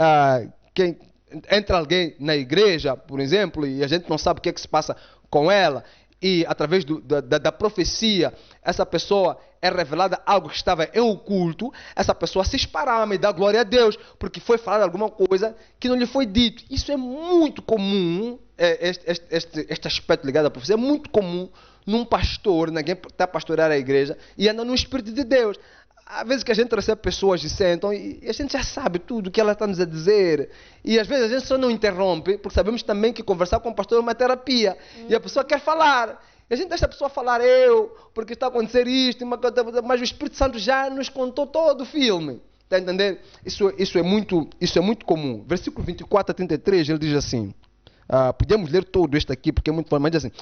entra alguém na igreja, por exemplo, e a gente não sabe o que é que se passa com ela, e através da profecia, essa pessoa é revelada algo que estava em oculto, essa pessoa se esparama e dá glória a Deus, porque foi falado alguma coisa que não lhe foi dito. Isso é muito comum, este aspecto ligado à profecia, é muito comum num pastor, ninguém está a pastorear a igreja, e anda no Espírito de Deus. Às vezes que a gente recebe pessoas e sentam e a gente já sabe tudo o que ela está nos a dizer. E às vezes a gente só não interrompe, porque sabemos também que conversar com o pastor é uma terapia. E a pessoa quer falar. E a gente deixa a pessoa falar, porque está a acontecer isto, mas o Espírito Santo já nos contou todo o filme. Está entendendo? Isso é muito comum. Versículo 24 a 33, ele diz assim, podemos ler todo este aqui, porque é muito forte, mas diz assim: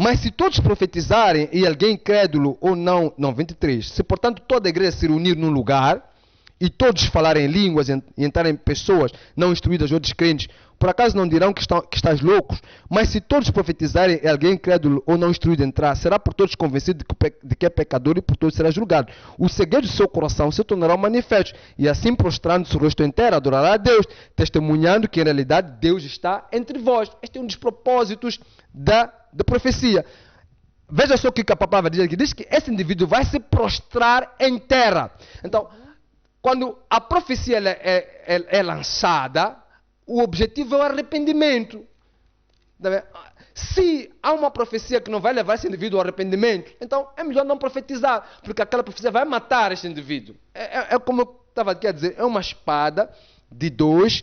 mas se todos profetizarem e alguém incrédulo ou não, 23, se portanto toda a igreja se reunir num lugar e todos falarem línguas e entrarem pessoas não instruídas ou descrentes, por acaso não dirão que estás loucos? Mas se todos profetizarem e alguém incrédulo ou não instruído entrar, será por todos convencido de que é pecador e por todos será julgado. O segredo do seu coração se tornará manifesto, e assim prostrando-se o rosto inteiro, adorará a Deus, testemunhando que em realidade Deus está entre vós. Este é um dos propósitos da profecia. Veja só o que a palavra diz aqui. Diz que esse indivíduo vai se prostrar em terra. Então, quando a profecia é lançada, o objetivo é o arrependimento. Se há uma profecia que não vai levar esse indivíduo ao arrependimento, então é melhor não profetizar, porque aquela profecia vai matar esse indivíduo. É como eu estava aqui a dizer, é uma espada de dois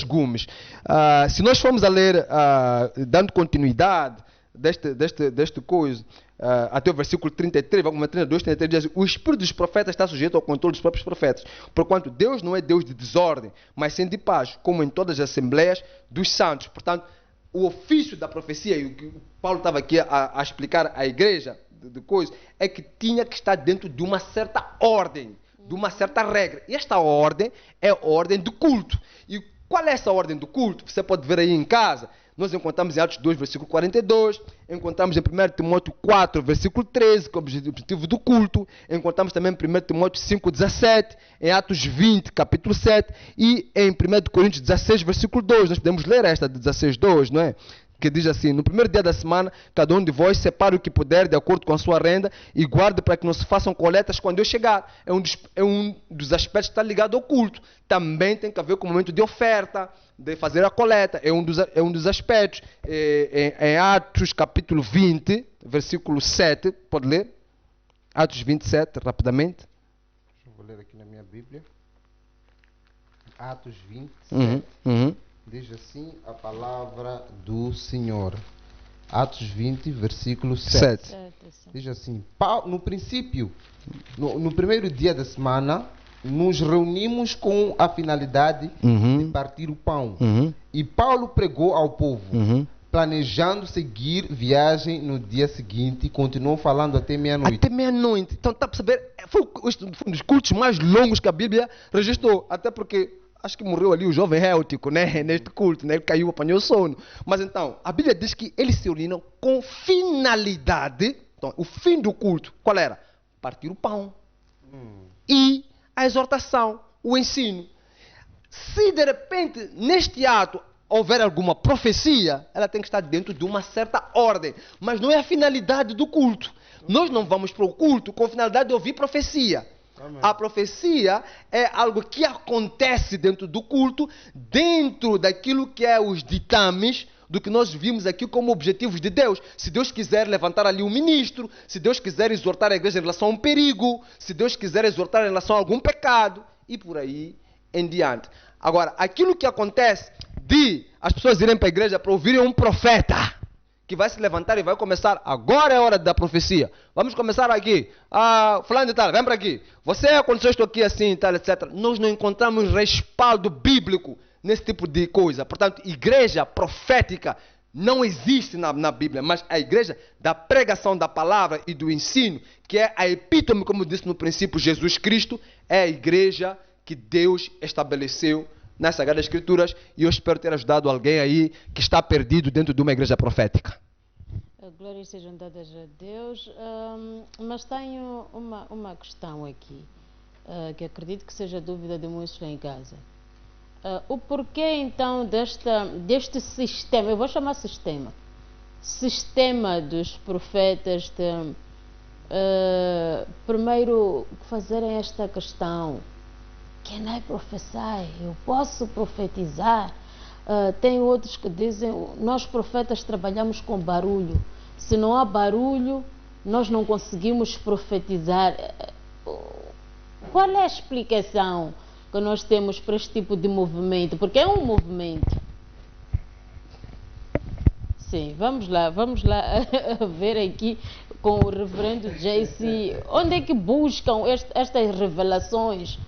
gumes. Se nós formos a ler, dando continuidade deste coisa, até o versículo 33, vamos ver 32, 33, diz: o espírito dos profetas está sujeito ao controle dos próprios profetas, porquanto Deus não é Deus de desordem, mas sim de paz, como em todas as assembleias dos santos. Portanto, o ofício da profecia, e o que Paulo estava aqui a explicar à igreja, de coisa, é que tinha que estar dentro de uma certa ordem, de uma certa regra. E esta ordem é a ordem do culto. E Qual é essa ordem do culto? Você pode ver aí em casa. Nós encontramos em Atos 2, versículo 42, encontramos em 1 Timóteo 4, versículo 13, que é o objetivo do culto, encontramos também em 1 Timóteo 5, 17, em Atos 20, capítulo 7, e em 1 Coríntios 16, versículo 2, nós podemos ler esta de 16, 2, não é? Que diz assim: no primeiro dia da semana, cada um de vós separe o que puder de acordo com a sua renda e guarde para que não se façam coletas quando eu chegar. É um dos aspectos que está ligado ao culto. Também tem que haver com o momento de oferta, de fazer a coleta. É um dos aspectos. Em Atos capítulo 20, versículo 7, pode ler? Atos 27, rapidamente. Eu vou ler aqui na minha Bíblia. Atos 20, diz assim a palavra do Senhor. Atos 20, versículo 7. Diz assim: no princípio, no primeiro dia da semana, nos reunimos com a finalidade de partir o pão. E Paulo pregou ao povo, planejando seguir viagem no dia seguinte, e continuou falando até meia-noite. Até meia-noite. Então, está para saber, foi um dos cultos mais longos que a Bíblia registrou. Até porque acho que morreu ali o jovem Héltico, né? Neste culto, né? Ele caiu, apanhou sono. Mas então, a Bíblia diz que eles se uniram com finalidade. Então, o fim do culto, qual era? Partir o pão. E a exortação, o ensino. Se de repente, neste ato, houver alguma profecia, ela tem que estar dentro de uma certa ordem. Mas não é a finalidade do culto. Nós não vamos para o culto com a finalidade de ouvir profecia. Amém. A profecia é algo que acontece dentro do culto, dentro daquilo que é os ditames do que nós vimos aqui como objetivos de Deus. Se Deus quiser levantar ali um ministro, se Deus quiser exortar a igreja em relação a um perigo, se Deus quiser exortar em relação a algum pecado, e por aí em diante. Agora, aquilo que acontece de as pessoas irem para a igreja para ouvirem um profeta que vai se levantar e vai começar, agora é a hora da profecia, vamos começar aqui, fulano e tal, vem para aqui, você aconteceu isto aqui assim, tal, etc. Nós não encontramos respaldo bíblico nesse tipo de coisa. Portanto, igreja profética não existe na Bíblia, mas a igreja da pregação da palavra e do ensino, que é a epítome, como disse no princípio Jesus Cristo, é a igreja que Deus estabeleceu nas Sagradas Escrituras, e eu espero ter ajudado alguém aí que está perdido dentro de uma igreja profética. Glórias sejam dadas a Deus, mas tenho uma questão aqui, que acredito que seja dúvida de muitos lá em casa. O porquê então deste sistema, eu vou chamar sistema dos profetas de primeiro fazerem esta questão: can I prophesy? Eu posso profetizar? Tem outros que dizem: nós profetas trabalhamos com barulho. Se não há barulho, nós não conseguimos profetizar. Qual é a explicação que nós temos para este tipo de movimento? Porque é um movimento. Sim, vamos lá ver aqui com o reverendo JC, onde é que buscam estas revelações?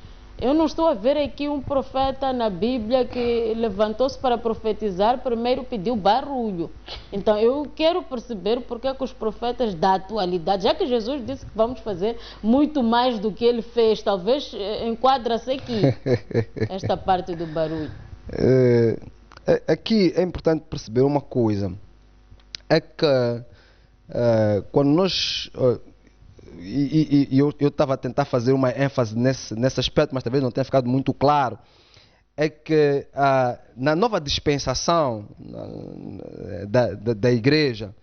Eu não estou a ver aqui um profeta na Bíblia que levantou-se para profetizar, primeiro pediu barulho. Então eu quero perceber porque é que os profetas da atualidade, já que Jesus disse que vamos fazer muito mais do que ele fez, talvez enquadra-se aqui esta parte do barulho. Aqui é importante perceber uma coisa, é que quando nós... eu estava a tentar fazer uma ênfase nesse aspecto, mas talvez não tenha ficado muito claro, é que na nova dispensação da igreja,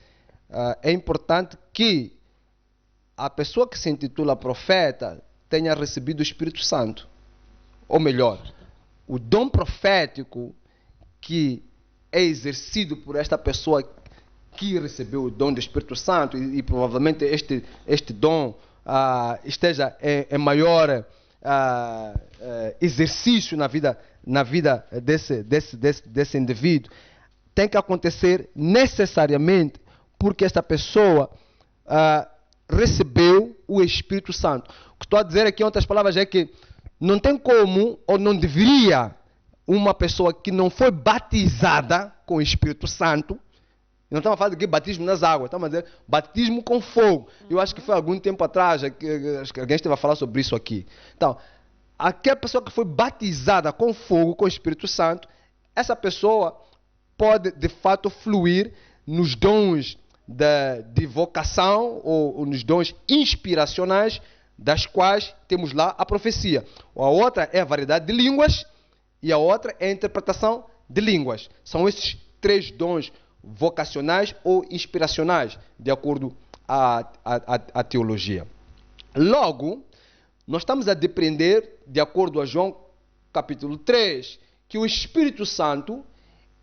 é importante que a pessoa que se intitula profeta tenha recebido o Espírito Santo. Ou melhor, o dom profético que é exercido por esta pessoa que recebeu o dom do Espírito Santo, e provavelmente este dom esteja em maior exercício na vida desse indivíduo, tem que acontecer necessariamente porque esta pessoa recebeu o Espírito Santo. O que estou a dizer aqui, em outras palavras, é que não tem como, ou não deveria, uma pessoa que não foi batizada com o Espírito Santo. Não estamos a falar de batismo nas águas, estamos a dizer batismo com fogo. Eu acho que foi algum tempo atrás que alguém esteve a falar sobre isso aqui. Então, aquela pessoa que foi batizada com fogo, com o Espírito Santo, essa pessoa pode de fato fluir nos dons de vocação ou nos dons inspiracionais, das quais temos lá a profecia. A outra é a variedade de línguas e a outra é a interpretação de línguas. São esses 3 dons vocacionais ou inspiracionais, de acordo à teologia. Logo, nós estamos a depreender, de acordo a João capítulo 3, que o Espírito Santo,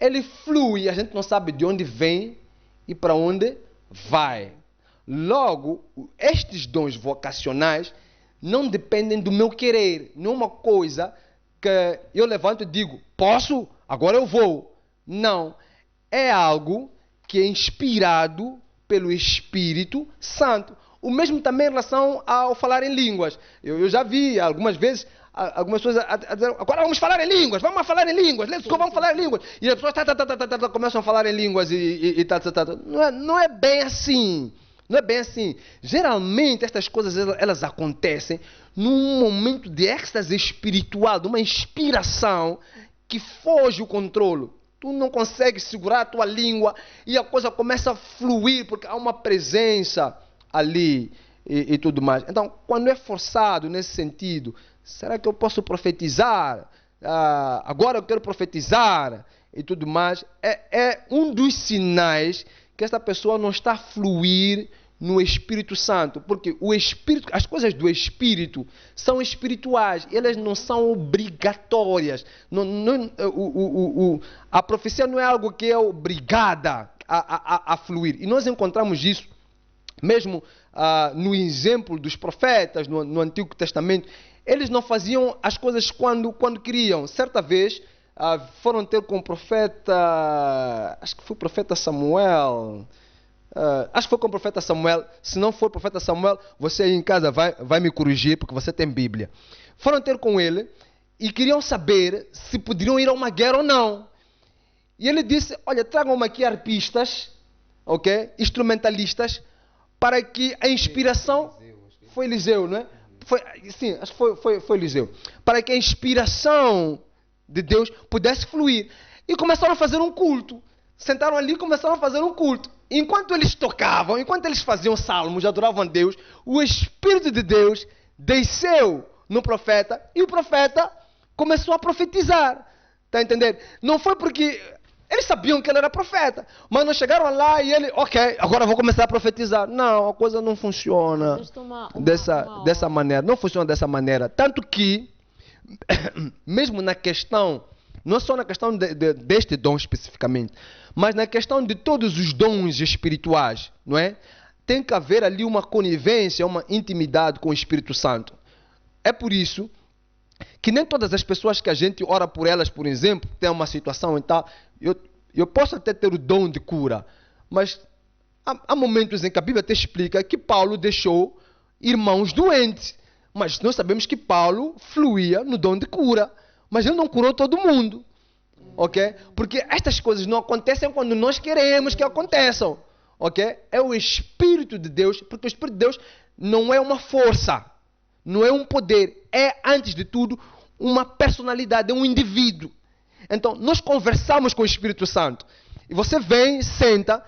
ele flui, a gente não sabe de onde vem e para onde vai. Logo, estes dons vocacionais não dependem do meu querer. Não é uma coisa que eu levanto e digo, posso? Agora eu vou. Não. É algo que é inspirado pelo Espírito Santo. O mesmo também em relação ao falar em línguas. Eu já vi algumas vezes algumas pessoas a dizer, agora vamos falar em línguas, vamos falar em línguas, vamos falar em línguas. E as pessoas começam a falar em línguas e tal. Não é bem assim. Não é bem assim. Geralmente estas coisas elas acontecem num momento de êxtase espiritual, de uma inspiração que foge o controle. Tu não consegues segurar a tua língua e a coisa começa a fluir porque há uma presença ali e tudo mais. Então, quando é forçado nesse sentido, será que eu posso profetizar? Agora eu quero profetizar e tudo mais. É um dos sinais que essa pessoa não está a fluir no Espírito Santo, porque o Espírito, as coisas do Espírito são espirituais, elas não são obrigatórias. A profecia não é algo que é obrigada a fluir. E nós encontramos isso mesmo no exemplo dos profetas no Antigo Testamento. Eles não faziam as coisas quando queriam. Certa vez foram ter com o profeta, acho que foi o profeta Samuel. Acho que foi com o profeta Samuel. Se não for o profeta Samuel, você aí em casa vai me corrigir, porque você tem Bíblia. Foram ter com ele e queriam saber se poderiam ir a uma guerra ou não. E ele disse, olha, tragam-me aqui arpistas, ok? Instrumentalistas, para que a inspiração... Foi Eliseu, não é? Sim, acho que foi Eliseu. Para que a inspiração de Deus pudesse fluir. E começaram a fazer um culto. Sentaram ali e começaram a fazer um culto. Enquanto eles tocavam, enquanto eles faziam salmos, adoravam a Deus, o Espírito de Deus desceu no profeta e o profeta começou a profetizar. Está a entender? Não foi porque eles sabiam que ele era profeta, mas não chegaram lá e ele, ok, agora vou começar a profetizar. Não, a coisa não funciona dessa maneira. Não funciona dessa maneira. Tanto que, mesmo na questão, não só na questão deste dom especificamente, mas na questão de todos os dons espirituais, não é? Tem que haver ali uma conivência, uma intimidade com o Espírito Santo. É por isso que nem todas as pessoas que a gente ora por elas, por exemplo, tem uma situação e tal, eu posso até ter o dom de cura, mas há momentos em que a Bíblia te explica que Paulo deixou irmãos doentes, mas nós sabemos que Paulo fluía no dom de cura, mas ele não curou todo mundo, ok? Porque estas coisas não acontecem quando nós queremos que aconteçam, ok? É o Espírito de Deus, porque o Espírito de Deus não é uma força, não é um poder, é, antes de tudo, uma personalidade, é um indivíduo. Então, nós conversamos com o Espírito Santo. E você vem, senta,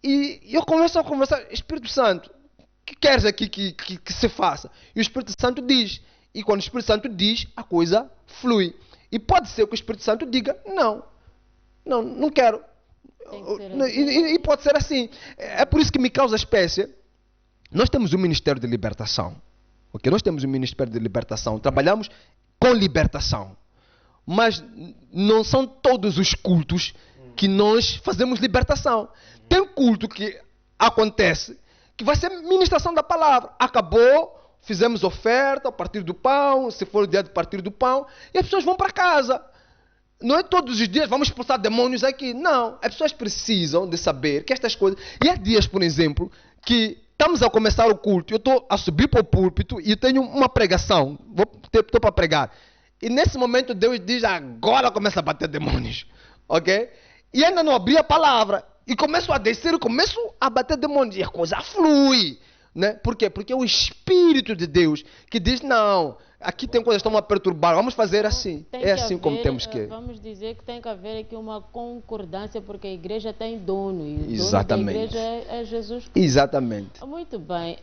e eu começo a conversar. Espírito Santo, o que queres aqui que se faça? E o Espírito Santo diz. E quando o Espírito Santo diz, a coisa flui. E pode ser que o Espírito Santo diga, não quero. E pode ser assim. É por isso que me causa espécie. Nós temos um Ministério de Libertação. Okay? Nós temos um Ministério de Libertação. Trabalhamos com libertação. Mas não são todos os cultos que nós fazemos libertação. Tem culto que acontece, que vai ser ministração da palavra. Acabou, fizemos oferta a partir do pão, se for o dia de partir do pão, e as pessoas vão para casa. Não é todos os dias, vamos expulsar demônios aqui. Não, as pessoas precisam de saber que estas coisas... E há dias, por exemplo, que estamos a começar o culto, eu estou a subir para o púlpito e eu tenho uma pregação, estou para pregar. E nesse momento Deus diz, agora começa a bater demônios, ok? E ainda não abri a palavra. E começo a descer, começo a bater demônios. E a coisa flui, né? Por quê? Porque é o Espírito de Deus que diz, não, aqui tem coisas que estão a perturbar, vamos fazer assim. É assim como temos que... Vamos dizer que tem que haver aqui uma concordância, porque a igreja tem dono, e o Exatamente. dono da igreja é Jesus Cristo. Exatamente. Muito bem.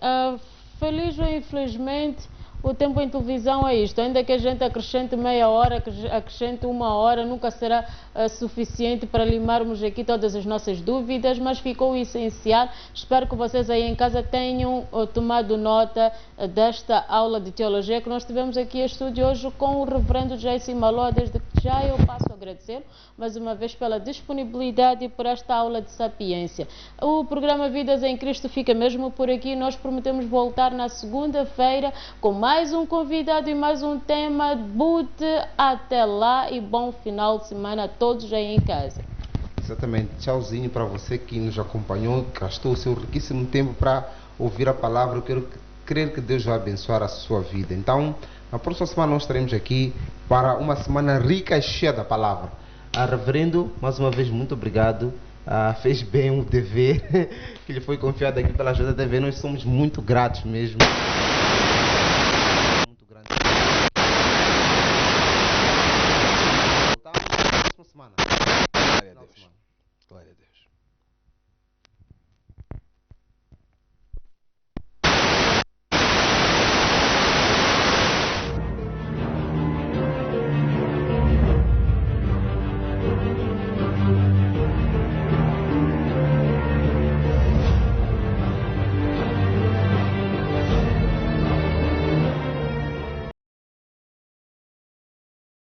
Feliz ou infelizmente, o tempo em televisão é isto. Ainda que a gente acrescente meia hora, acrescente uma hora, nunca será suficiente para limarmos aqui todas as nossas dúvidas, mas ficou o essencial. Espero que vocês aí em casa tenham tomado nota desta aula de teologia que nós tivemos aqui em estúdio hoje com o reverendo Jacy Maló. Desde que já eu passo a agradecer mais uma vez pela disponibilidade e por esta aula de sapiência. O programa Vidas em Cristo fica mesmo por aqui. Nós prometemos voltar na segunda-feira com mais um convidado e mais um tema. Bute até lá e bom final de semana a todos aí em casa. Exatamente. Tchauzinho para você que nos acompanhou, gastou o seu riquíssimo tempo para ouvir a palavra. Eu quero crer que Deus vai abençoar a sua vida. Então, na próxima semana nós estaremos aqui para uma semana rica e cheia da palavra. Reverendo, mais uma vez, muito obrigado. Fez bem o dever que lhe foi confiado aqui pela JTV. Nós somos muito gratos mesmo.